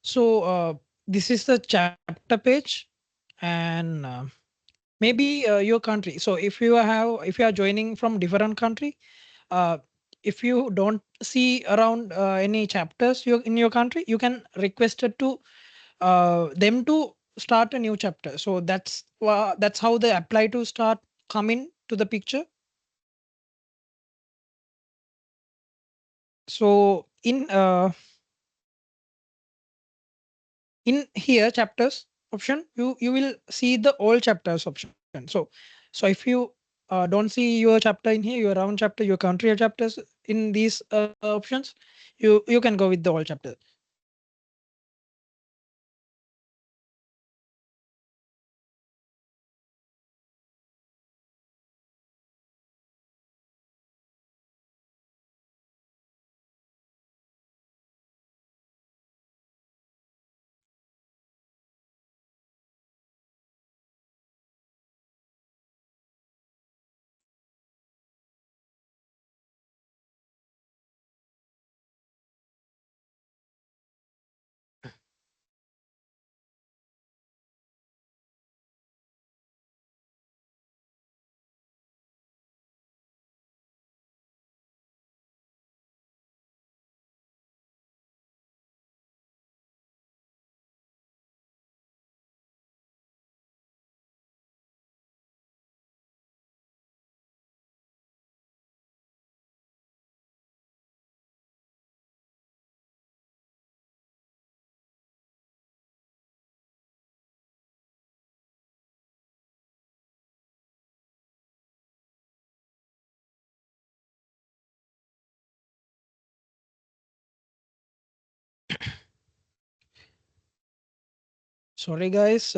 So this is the chapter page, and maybe your country. So if you are joining from different country, uh, if you don't see around any chapters in your country, you can request it to them to start a new chapter. So that's how they apply to start coming to the picture. So in here chapters option, you will see the all chapters option. So if you don't see your chapter in here, your own chapter, your country chapters in these options, you can go with the all chapter. Sorry, guys.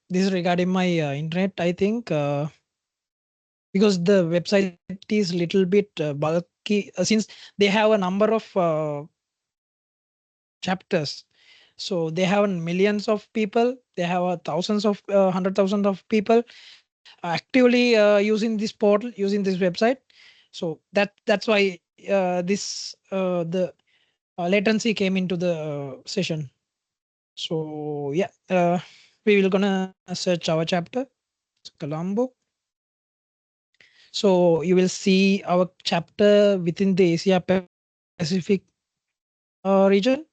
This is regarding my internet, I think, because the website is little bit bulky since they have a number of chapters. So they have millions of people. They have thousands of 100,000 of people actively using this portal, using this website. So that's why the latency came into the session. So yeah, we will gonna search our chapter, Colombo. So you will see our chapter within the Asia Pacific region.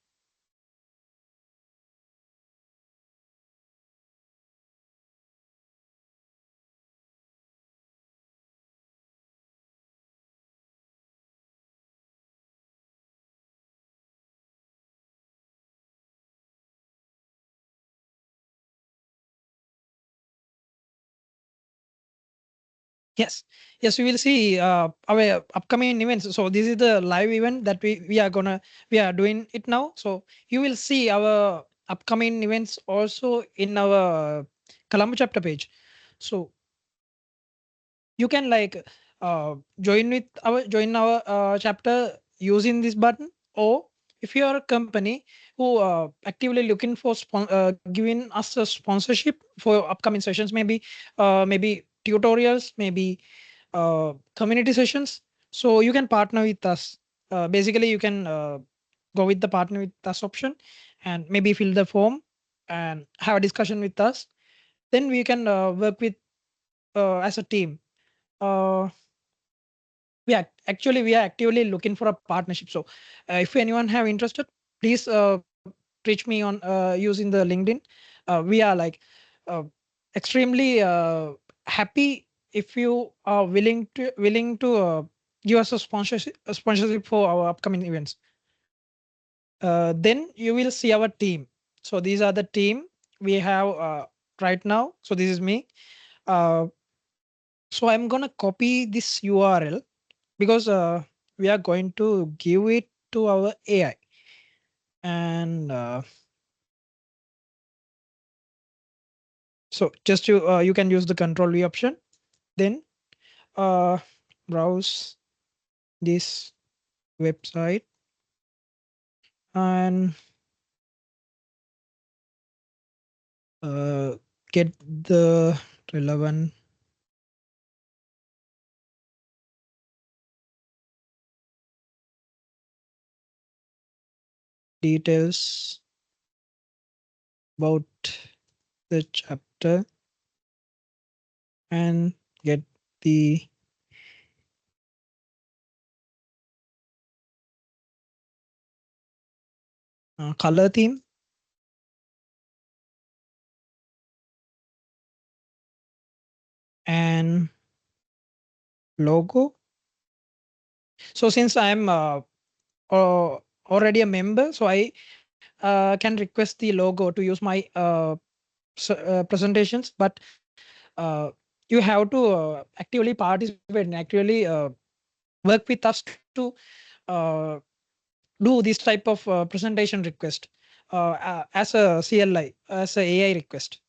Yes, yes, we will see our upcoming events. So this is the live event that we are doing it now. So you will see our upcoming events also in our Colombo chapter page. So you can like join our chapter using this button, or if you are a company who actively looking for giving us a sponsorship for upcoming sessions, maybe tutorials, maybe community sessions, so you can partner with us. Basically you can go with the partner with us option and maybe fill the form and have a discussion with us. Then we can work with as a team. uh, we are actively looking for a partnership. So if anyone have interested, please reach me on using the LinkedIn. We are like uh, extremely happy if you are willing to give us a sponsorship for our upcoming events. Then you will see our team. So these are the team we have right now. So this is me. uh, so I'm gonna copy this URL because we are going to give it to our AI. And so just you can use the control V option, then uh, browse this website and uh, get the relevant details about the chapter and get the color theme and logo. So since I'm already a member, so I can request the logo to use my presentations. But you have to actively participate and actively work with us to uh, do this type of presentation request as a CLI, as a AI request.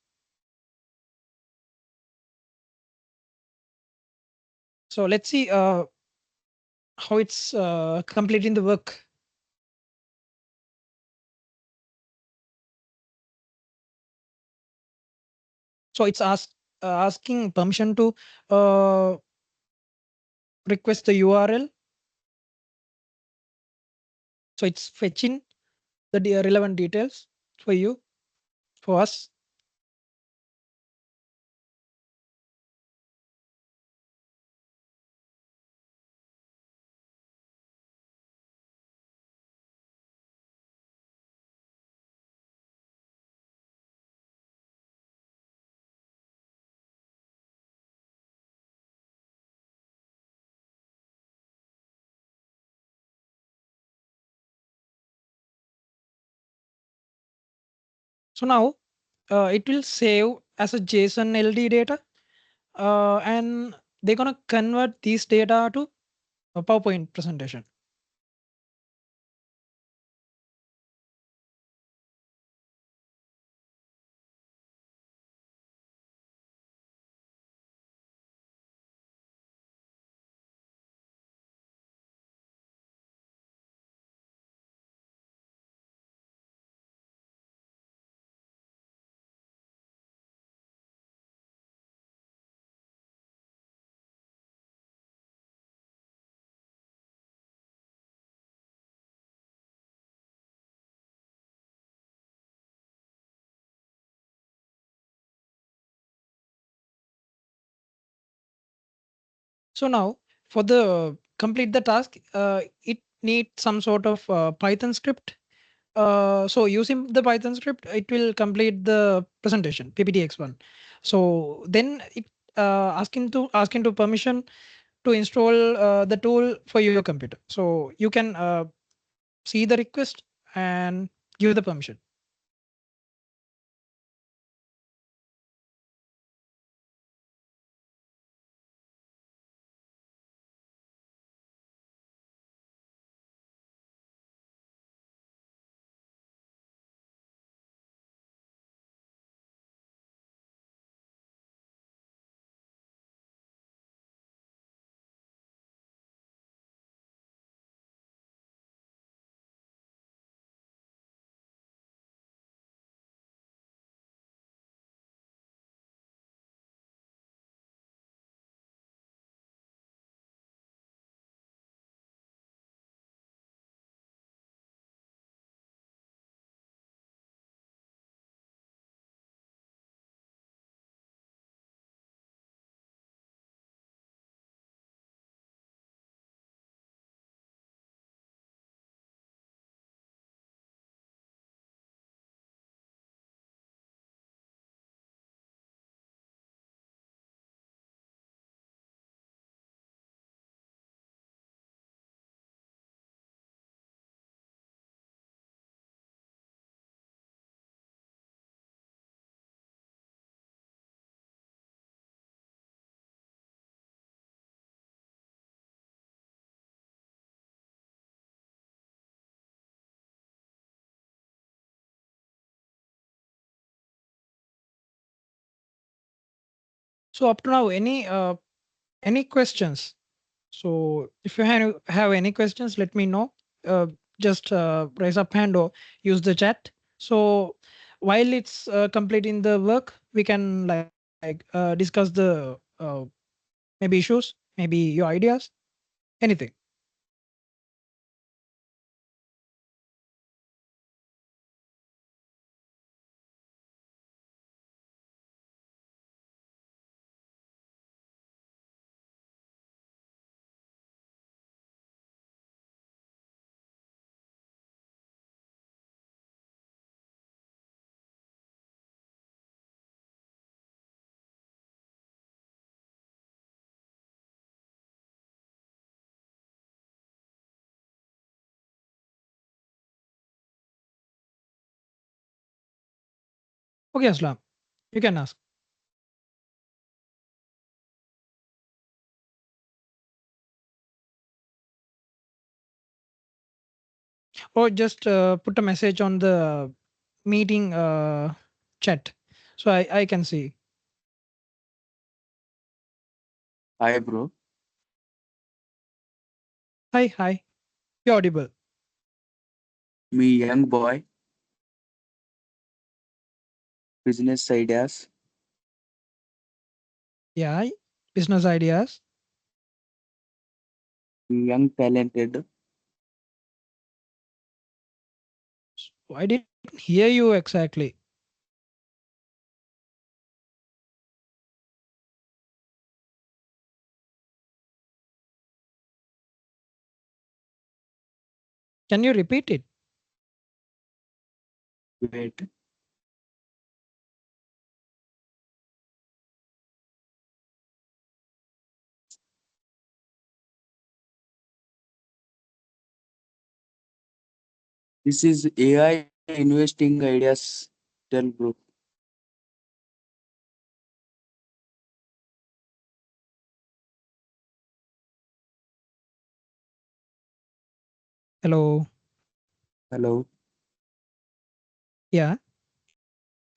So let's see how it's completing the work. So it's asking permission to uh, request the URL. So it's fetching the relevant details for you, for us. So now it will save as a JSON LD data, and they're gonna convert these data to a PowerPoint presentation. So now for the complete the task, it needs some sort of Python script. So using the Python script, it will complete the presentation PPTX1. So then it asking to permission to install the tool for your computer. So you can see the request and give the permission. So up to now, any questions? So if you have any questions, let me know. Just raise up hand or use the chat. So while it's completing the work, we can discuss the maybe issues, maybe your ideas, anything. Okay, Aslam, you can ask. Or just put a message on the meeting chat. So I can see. Hi, bro. Hi, you're audible. Me, young boy, business ideas. Yeah, business ideas. Me, young talented. I didn't hear you exactly. Can you repeat it? Wait. This is AI investing ideas. Tell, bro. Hello. Hello. Yeah.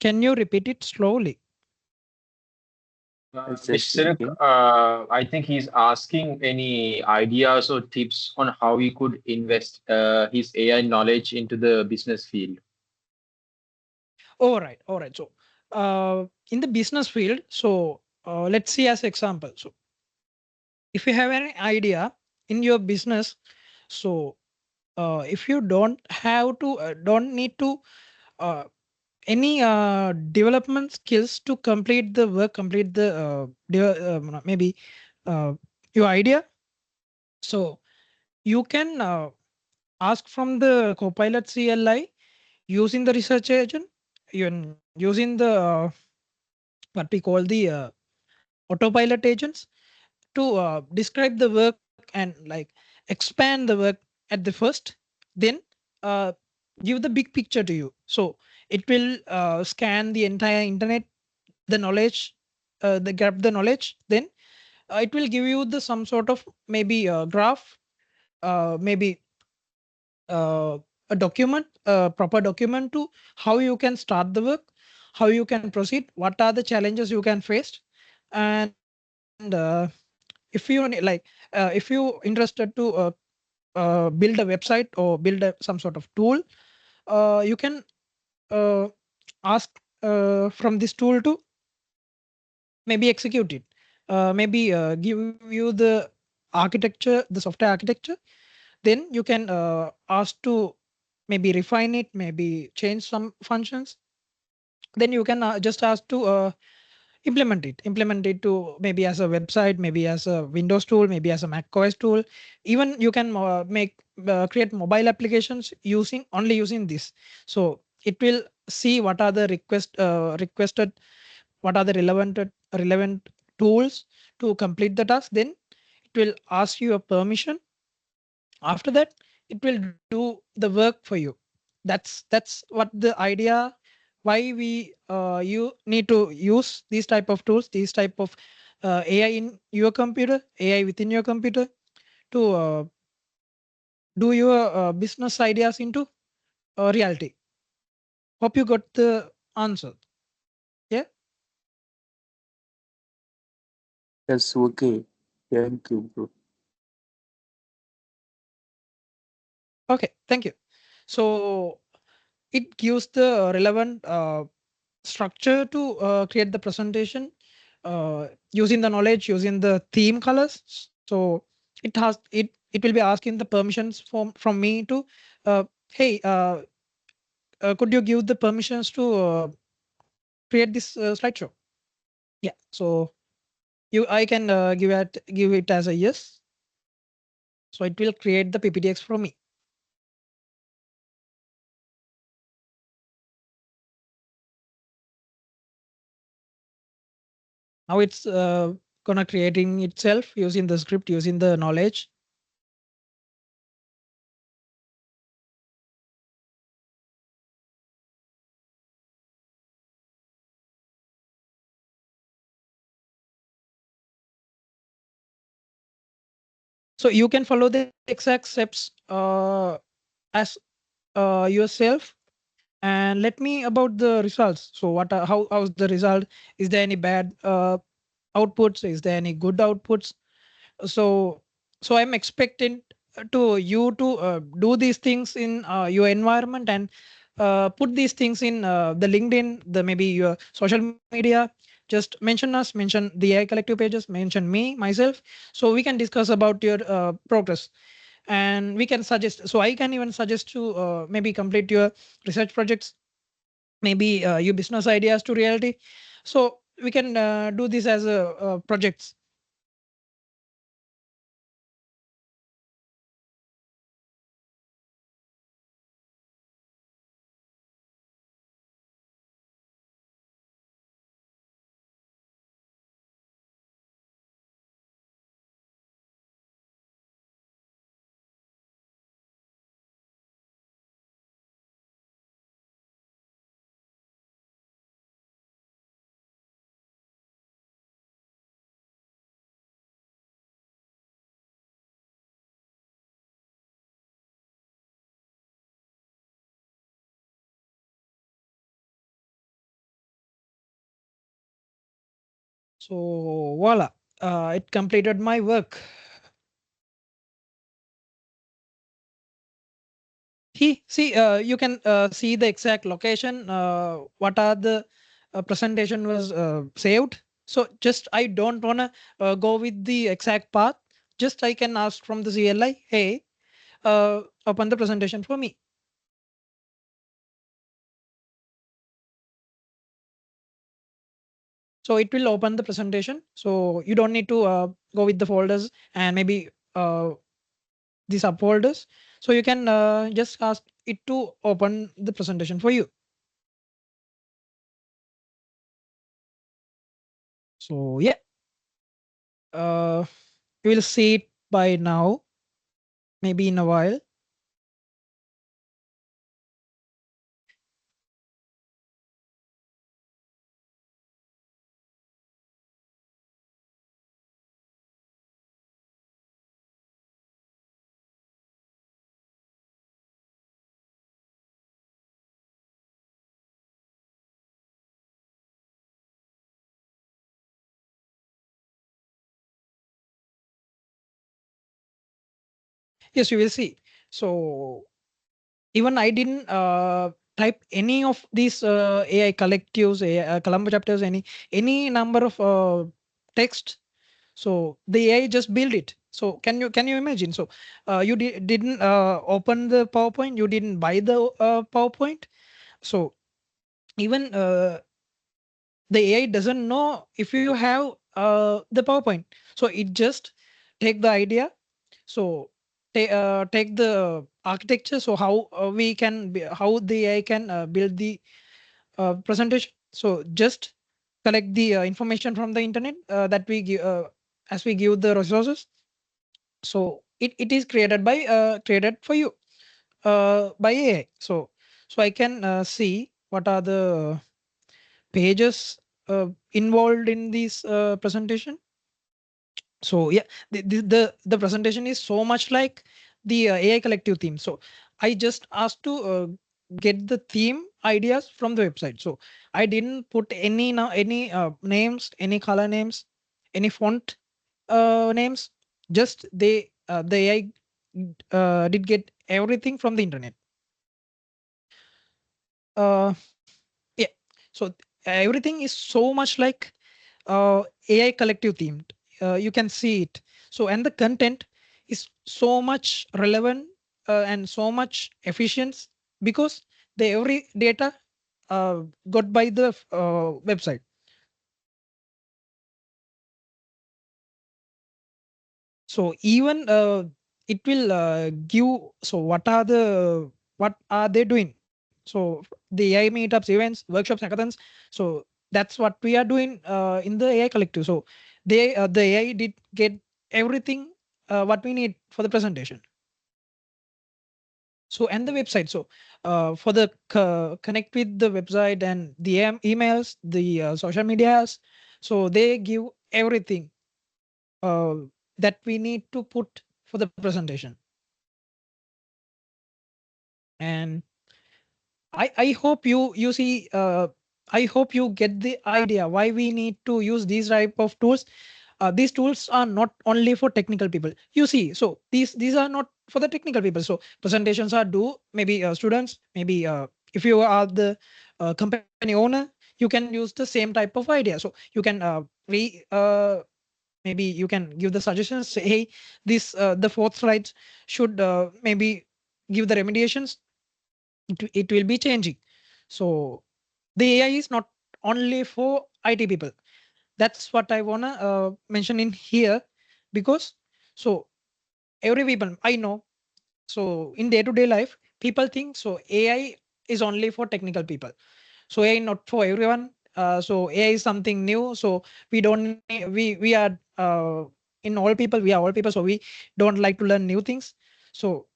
Can you repeat it slowly? Just Mr. speaking. I think he's asking any ideas or tips on how he could invest his AI knowledge into the business field. All right. All right. So, in the business field, so let's see as example. So, if you have any idea in your business, so if you don't need to uh, any development skills to complete the work, maybe uh, your idea. So you can ask from the Copilot CLI using the research agent, using the what we call the autopilot agents to describe the work and like expand the work at the first, then uh, give the big picture to you. So it will scan the entire internet, the knowledge, the grab the knowledge. Then it will give you the some sort of maybe graph, maybe uh, a document, a proper document to how you can start the work, how you can proceed, what are the challenges you can face, and if you like, if you interested to build a website or build some sort of tool, you can uh, ask from this tool to maybe execute it, maybe give you the architecture, the software architecture. Then you can ask to maybe refine it, maybe change some functions. Then you can just ask to implement it to maybe as a website, maybe as a Windows tool, maybe as a Mac OS tool. Even you can make create mobile applications using this. So it will see what are the requested, what are the relevant tools to complete the task. Then it will ask you a permission. After that, it will do the work for you. That's what the idea, why we you need to use these type of tools, these type of AI in your computer, AI within your computer, to do your business ideas into reality. Hope you got the answer. Yeah. Yes, okay. Thank you, bro. Okay, thank you. So it gives the relevant structure to create the presentation using the knowledge, using the theme colors. So it will be asking the permissions from me to hey, could you give the permissions to create this slideshow? Yeah. So you I can give it as a yes. So it will create the pptx for me. Now it's gonna creating itself using the script, using the knowledge. So you can follow the exact steps as yourself. And let me about the results. So how's the result? Is there any bad outputs? Is there any good outputs? So I'm expecting to you to do these things in your environment and put these things in the LinkedIn, the maybe your social media. Just mention us, mention the AI Collective pages, mention me myself, so we can discuss about your progress. And we can suggest, so I can even suggest to maybe complete your research projects, maybe your business ideas to reality. So we can do this as a projects. So voila, it completed my work. You can see the exact location, what are the presentation was saved. So just I don't wanna go with the exact path. Just I can ask from the CLI, hey, open the presentation for me. So it will open the presentation. So you don't need to go with the folders and maybe the subfolders. So you can just ask it to open the presentation for you. So yeah, you will see it by now, maybe in a while. Yes, you will see. So even I didn't type any of these AI collectives, AI, Colombo chapters, any number of text. So the AI just build it. So can you imagine? So you didn't open the PowerPoint, you didn't buy the PowerPoint. So even the AI doesn't know if you have the PowerPoint. So it just take the idea. So take the architecture. So how how the AI can build the presentation. So just collect the information from the internet that we give as we give the resources. So it is created for you by AI. So I can see what are the pages involved in this presentation. So yeah, the presentation is so much like the AI collective theme. So I just asked to get the theme ideas from the website. So I didn't put any names, any color names, any font names. Just the AI did get everything from the internet. Yeah. So everything is so much like AI collective themed. You can see it. So and the content is so much relevant and so much efficient because the every data got by the website. So even it will give. So what are they doing? So the AI meetups, events, workshops, hackathons. So that's what we are doing in the AI collective. So the AI did get everything what we need for the presentation. So and the website. So for the connect with the website and the emails, the social medias. So they give everything uh, that we need to put for the presentation. And I hope you see I hope you get the idea why we need to use these type of tools. These tools are not only for technical people. You see, so these are not for the technical people. So presentations are do maybe students, maybe if you are the company owner, you can use the same type of idea. So you can maybe you can give the suggestions. Say, hey, this the fourth slide should maybe give the remediations. It will be changing. So the AI is not only for IT people. That's what I wanna mention in here because so every people I know. So in day-to-day life, people think so AI is only for technical people. So AI not for everyone. So AI is something new. So we don't we are in all people, we are all people. So we don't like to learn new things. So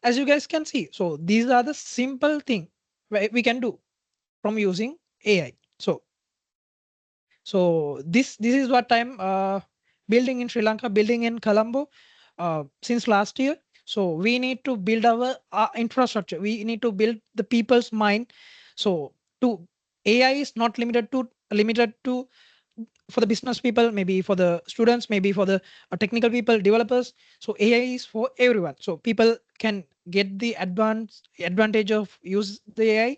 as you guys can see, so these are the simple thing we can do from using AI. So this is what I'm building in Sri Lanka, building in Colombo since last year. So we need to build our infrastructure. We need to build the people's mind. So to AI is not limited to for the business people, maybe for the students, maybe for the technical people, developers. So AI is for everyone. So people can get the advantage of use the AI.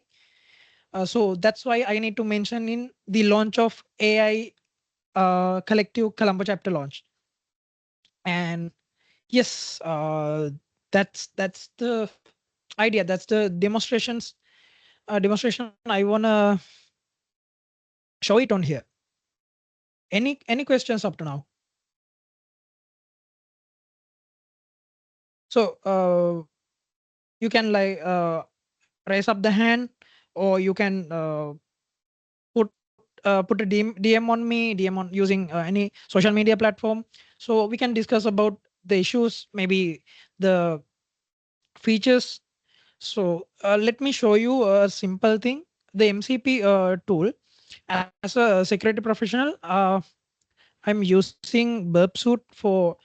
So that's why I need to mention in the launch of AI Collective Colombo chapter launch. And yes, that's the idea. That's the demonstration I wanna show it on here. Any questions up to now? So you can like raise up the hand, or you can put a DM on me, DM on using any social media platform. So we can discuss about the issues, maybe the features. So let me show you a simple thing. The MCP tool. As a security professional, I'm using Burp Suite for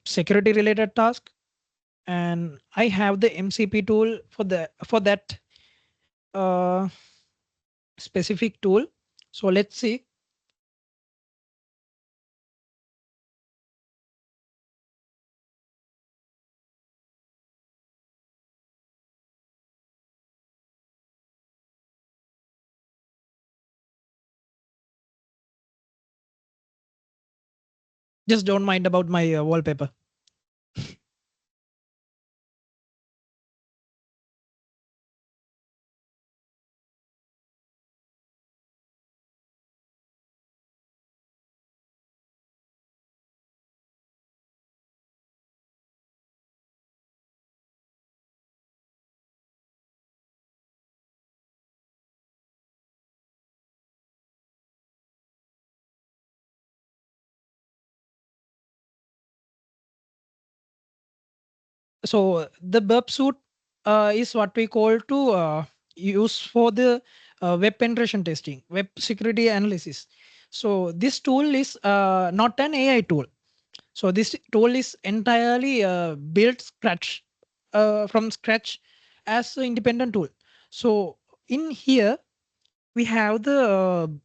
security related task, and I have the MCP tool for that uh, specific tool. So let's see. Just don't mind about my wallpaper. So the burp suit is what we call to use for the web penetration testing, web security analysis. So this tool is not an AI tool. So this tool is entirely built scratch from scratch as an independent tool. So in here we have the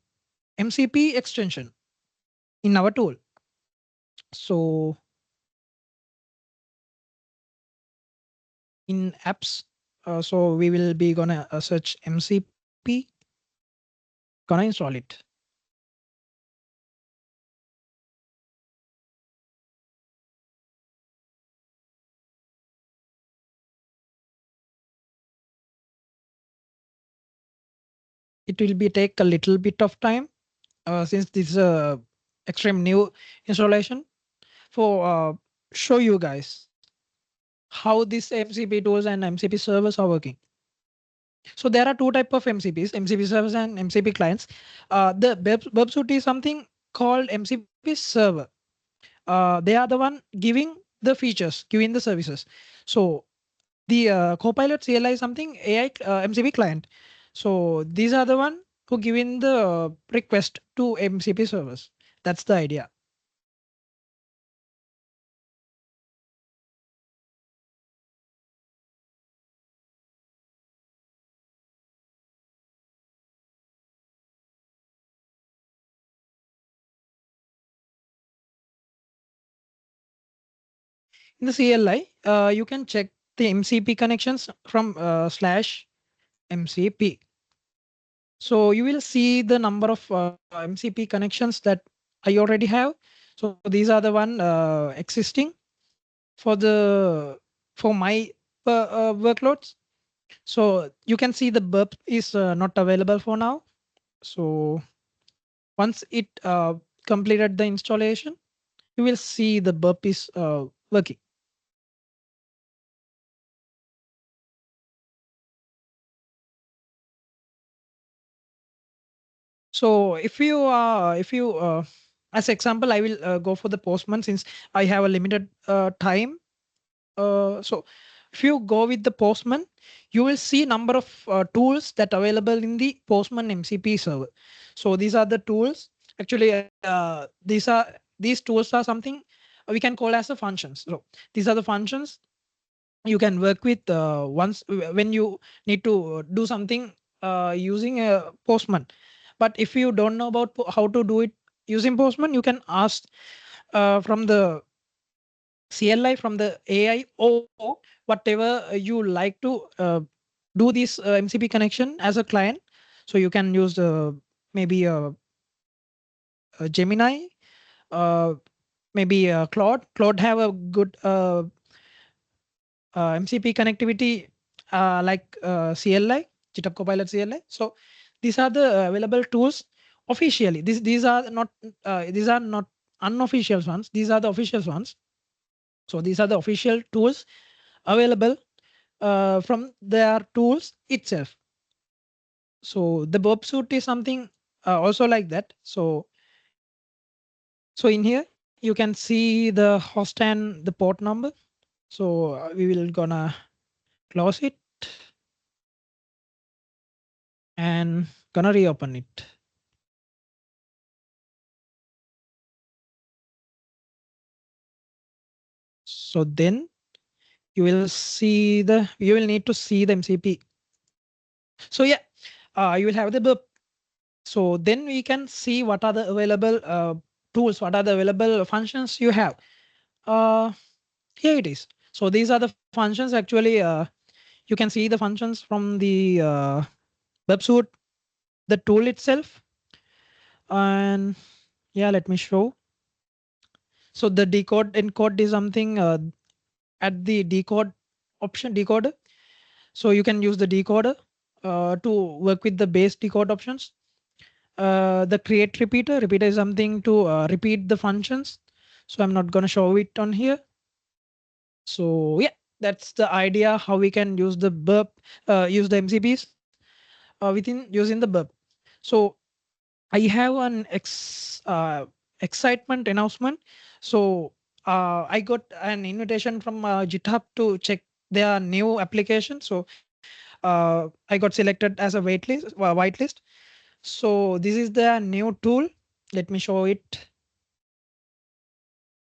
MCP extension in our tool. So in apps, so we will be gonna search MCP, gonna install it. It will be take a little bit of time since this is a extreme new installation for show you guys how these MCP tools and MCP servers are working. So there are two type of MCPs, MCP servers and MCP clients. The Burp Suite is something called MCP server. They are the one giving the features, giving the services. So the Copilot CLI is something AI MCP client. So these are the one who giving the request to MCP servers. That's the idea. In the CLI, you can check the MCP connections from slash MCP. So you will see the number of MCP connections that I already have. So these are the one existing for the for my workloads. So you can see the burp is not available for now. So once it completed the installation, you will see the burp is working. So if you as example, I will go for the Postman since I have a limited time. So if you go with the Postman, you will see number of tools that available in the Postman MCP server. So these are the tools. Actually, these tools are something we can call as a functions. So these are the functions you can work with once when you need to do something using a Postman. But if you don't know about how to do it using Postman, you can ask from the CLI, from the AI, or whatever you like to do this MCP connection as a client. So you can use maybe a Gemini, uh, maybe Claude. Claude have a good MCP connectivity like CLI, GitHub Copilot CLI. So these are the available tools officially. These are not unofficial ones. These are the official ones. So these are the official tools available from their tools itself. So the burp suite is something also like that. So in here you can see the host and the port number. So we will gonna close it and gonna reopen it. So then you will need to see the MCP. So yeah, you will have the burp. So then we can see what are the available tools, what are the available functions you have. Uh, Here it is. So these are the functions actually. You can see the functions from the web suite, the tool itself. And yeah, let me show. So the decode encode is something at the decode option decoder. So you can use the decoder to work with the base decode options. The create repeater is something to repeat the functions. So I'm not going to show it on here. So yeah, that's the idea how we can use the burp, use the MCPs within using the burp. So I have an excitement announcement. So I got an invitation from GitHub to check their new application. So I got selected as a whitelist. So this is the new tool. Let me show it.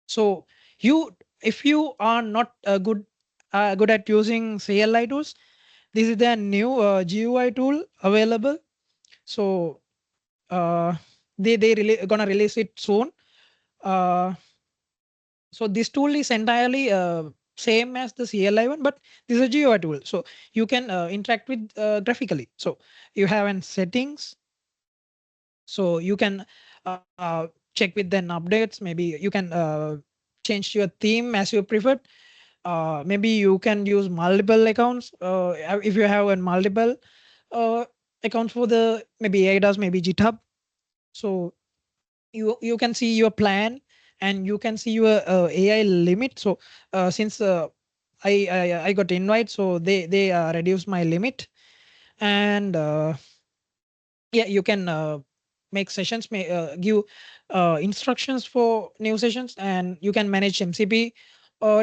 So if you are not good at using CLI tools, this is the new GUI tool available. So uh, they really gonna release it soon. Uh, so this tool is entirely same as the CLI one, but this is a GUI tool. So you can interact with graphically. So you have an settings. So you can check with then updates. Maybe you can change your theme as you prefer. Maybe you can use multiple accounts if you have a multiple uh, accounts for the maybe ADAS, maybe GitHub. So you can see your plan and you can see your AI limit. So since I got invite, so they reduced my limit. And yeah, you can make sessions, give instructions for new sessions, and you can manage MCP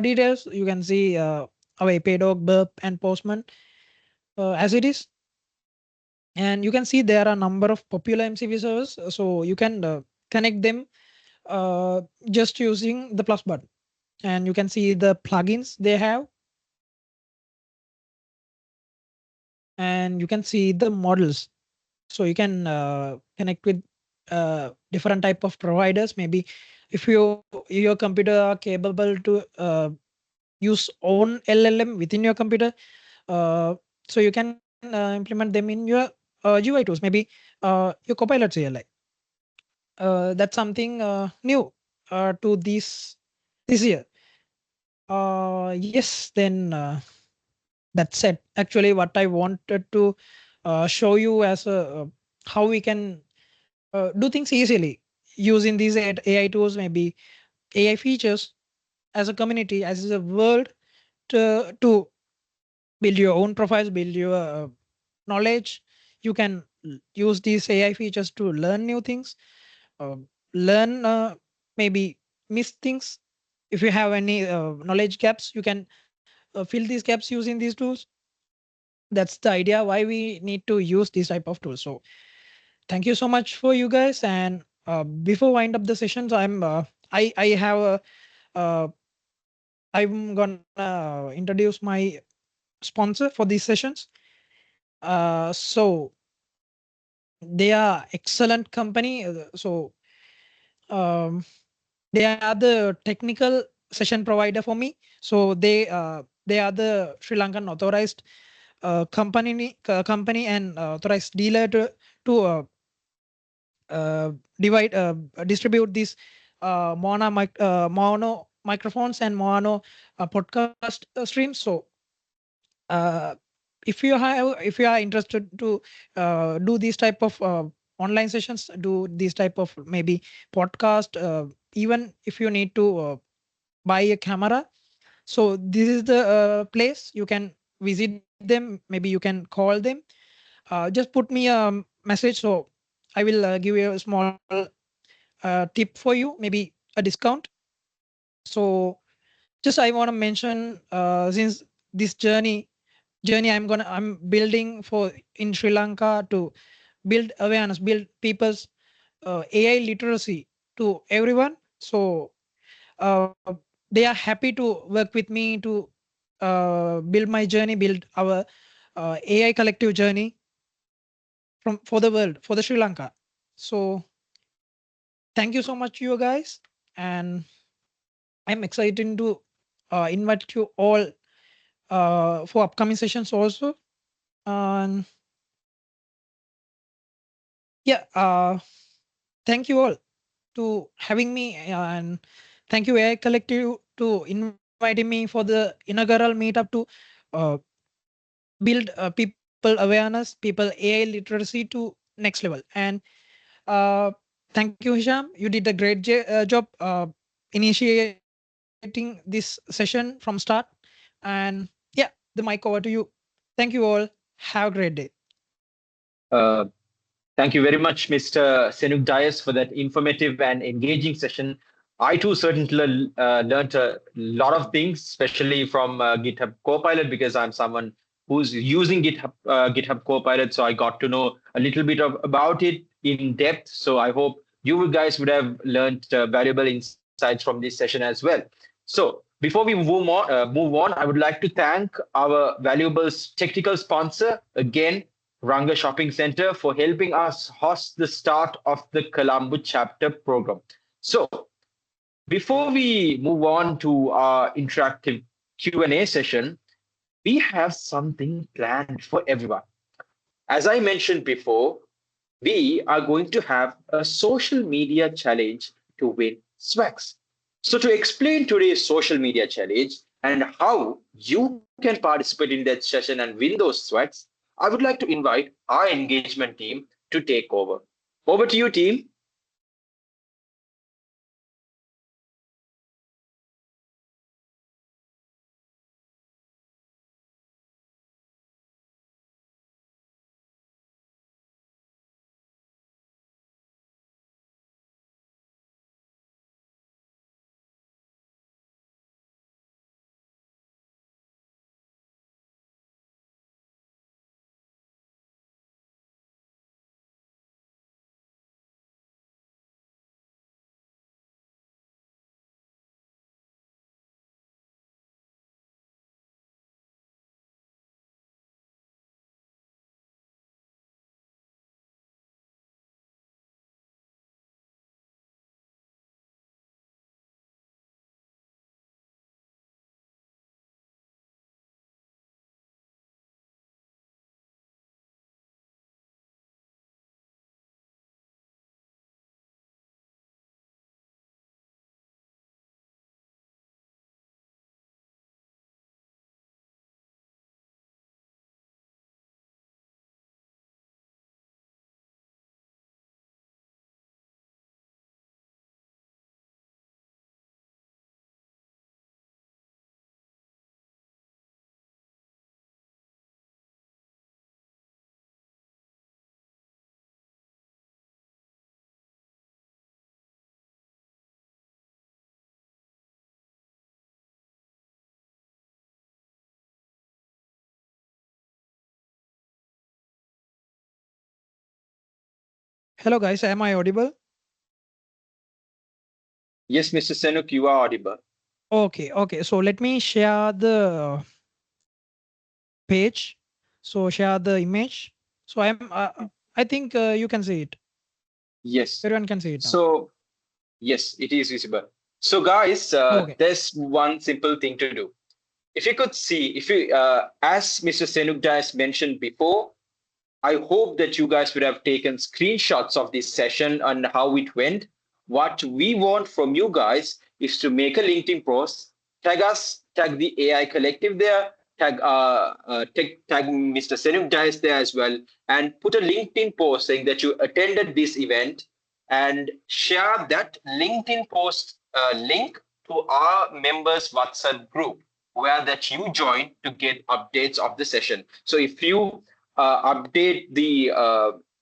details. You can see our API-dog, burp, and postman as it is. And you can see there are a number of popular MCP servers. So you can connect them just using the plus button. And you can see the plugins they have. And you can see the models. So you can connect with different type of providers. Maybe if your computer are capable to use own LLM within your computer, so you can implement them in your GUI tools. Maybe your Copilot CLI. That's something new to this year. Yes, then that's it. Actually, what I wanted to show you as how we can do things easily using these AI tools, maybe AI features as a community, as a world to build your own profiles, build your knowledge. You can use these AI features to learn new things, uh, learn maybe miss things. If you have any knowledge gaps, you can fill these gaps using these tools. That's the idea why we need to use these type of tools. So thank you so much for you guys. And before wind up the sessions, I have a I'm gonna introduce my sponsor for these sessions. So they are excellent company. So um, they are the technical session provider for me. So they are the Sri Lankan authorized company and authorized dealer to divide distribute these mono microphones and mono podcast streams. So uh, if you are interested to do these type of online sessions, do these type of maybe podcast, even if you need to buy a camera. So this is the place you can visit them. Maybe you can call them. Just put me a message, so I will give you a small tip for you, maybe a discount. So just I want to mention, since this journey I'm building for in Sri Lanka to build awareness, build people's AI literacy to everyone. So uh, they are happy to work with me to build my journey, build our AI collective journey from for the world, for the Sri Lanka. So thank you so much, you guys, and I'm excited to invite you all for upcoming sessions also. And yeah, thank you all to having me, and thank you AI Collective to inviting me for the inaugural meetup to uh, build people awareness, people AI literacy to next level. And uh, thank you, Hisham. You did a great job initiating this session from start. And yeah, the mic over to you. Thank you all. Have a great day. Uh, Thank you very much, Mr. Senuk Dias, for that informative and engaging session. I too certainly learned a lot of things, especially from GitHub Copilot, because I'm someone who's using GitHub Copilot. So I got to know a little bit about it in depth. So I hope you guys would have learned valuable insights from this session as well. So before we move on, I would like to thank our valuable technical sponsor again, Ranga Shopping Center, for helping us host the start of the Colombo chapter program. So before we move on to our interactive Q&A session, we have something planned for everyone. As I mentioned before, we are going to have a social media challenge to win swags. So to explain today's social media challenge and how you can participate in that session and win those swags, I would like to invite our engagement team to take over. Over to you, team. Hello, guys. Am I audible? Yes, Mr. Senuk, you are audible. Okay. Okay. So let me share the page. So share the image. So I think you can see it. Yes. Everyone can see it now. So, yes, it is visible. So, guys, Okay. there's one simple thing to do. If you could see, if you, as Mr. Senuk Dias mentioned before, I hope that you guys would have taken screenshots of this session and how it went. What we want from you guys is to make a LinkedIn post, tag us, tag the AI Collective there, tag Mr. Senuk Dias there as well, and put a LinkedIn post saying that you attended this event, and share that LinkedIn post link to our members WhatsApp group where that you join to get updates of the session. So if you update the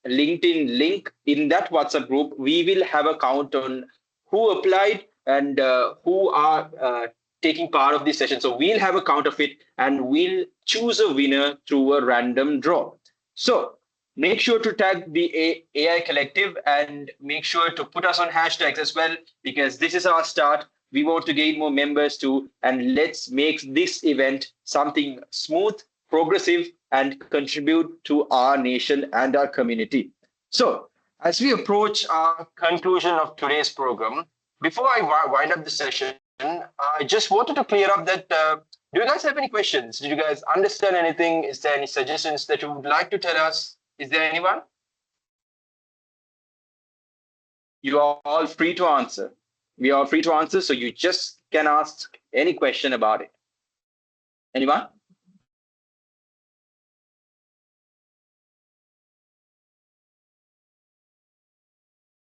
LinkedIn link in that WhatsApp group, we will have a count on who applied and who are taking part of this session. So we'll have a count of it and we'll choose a winner through a random draw. So make sure to tag the AI Collective and make sure to put us on hashtags as well, because this is our start. We want to gain more members too, and let's make this event something smooth, progressive, and contribute to our nation and our community. So as we approach our conclusion of today's program, before I wind up the session, I just wanted to clear up that do you guys have any questions? Did you guys understand anything? Is there any suggestions that you would like to tell us? Is there anyone? You are all free to answer. We are free to answer, so you just can ask any question about it. Anyone?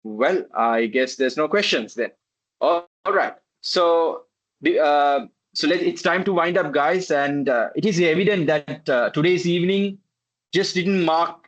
Well, I guess there's no questions then. All right. So it's time to wind up, guys. And it is evident that today's evening just didn't mark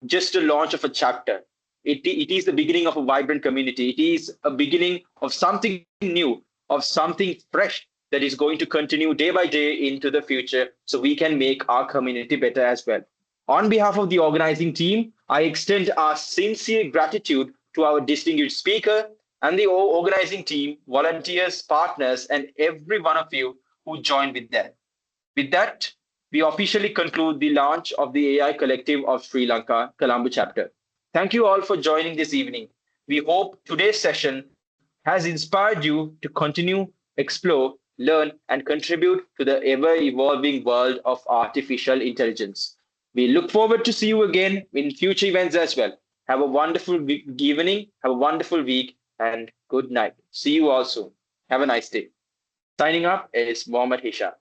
just a launch of a chapter. It is the beginning of a vibrant community. It is a beginning of something new, of something fresh that is going to continue day by day into the future, so we can make our community better as well. On behalf of the organizing team, I extend our sincere gratitude to our distinguished speaker and the organizing team, volunteers, partners, and every one of you who joined with that. With that, we officially conclude the launch of the AI Collective of Sri Lanka, Colombo chapter. Thank you all for joining this evening. We hope today's session has inspired you to continue, explore, learn, and contribute to the ever-evolving world of artificial intelligence. We look forward to see you again in future events as well. Have a wonderful evening, have a wonderful week, and good night. See you all soon. Have a nice day. Signing up is Mohammed Hisham.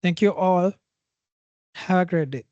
Thank you all. Have a great day.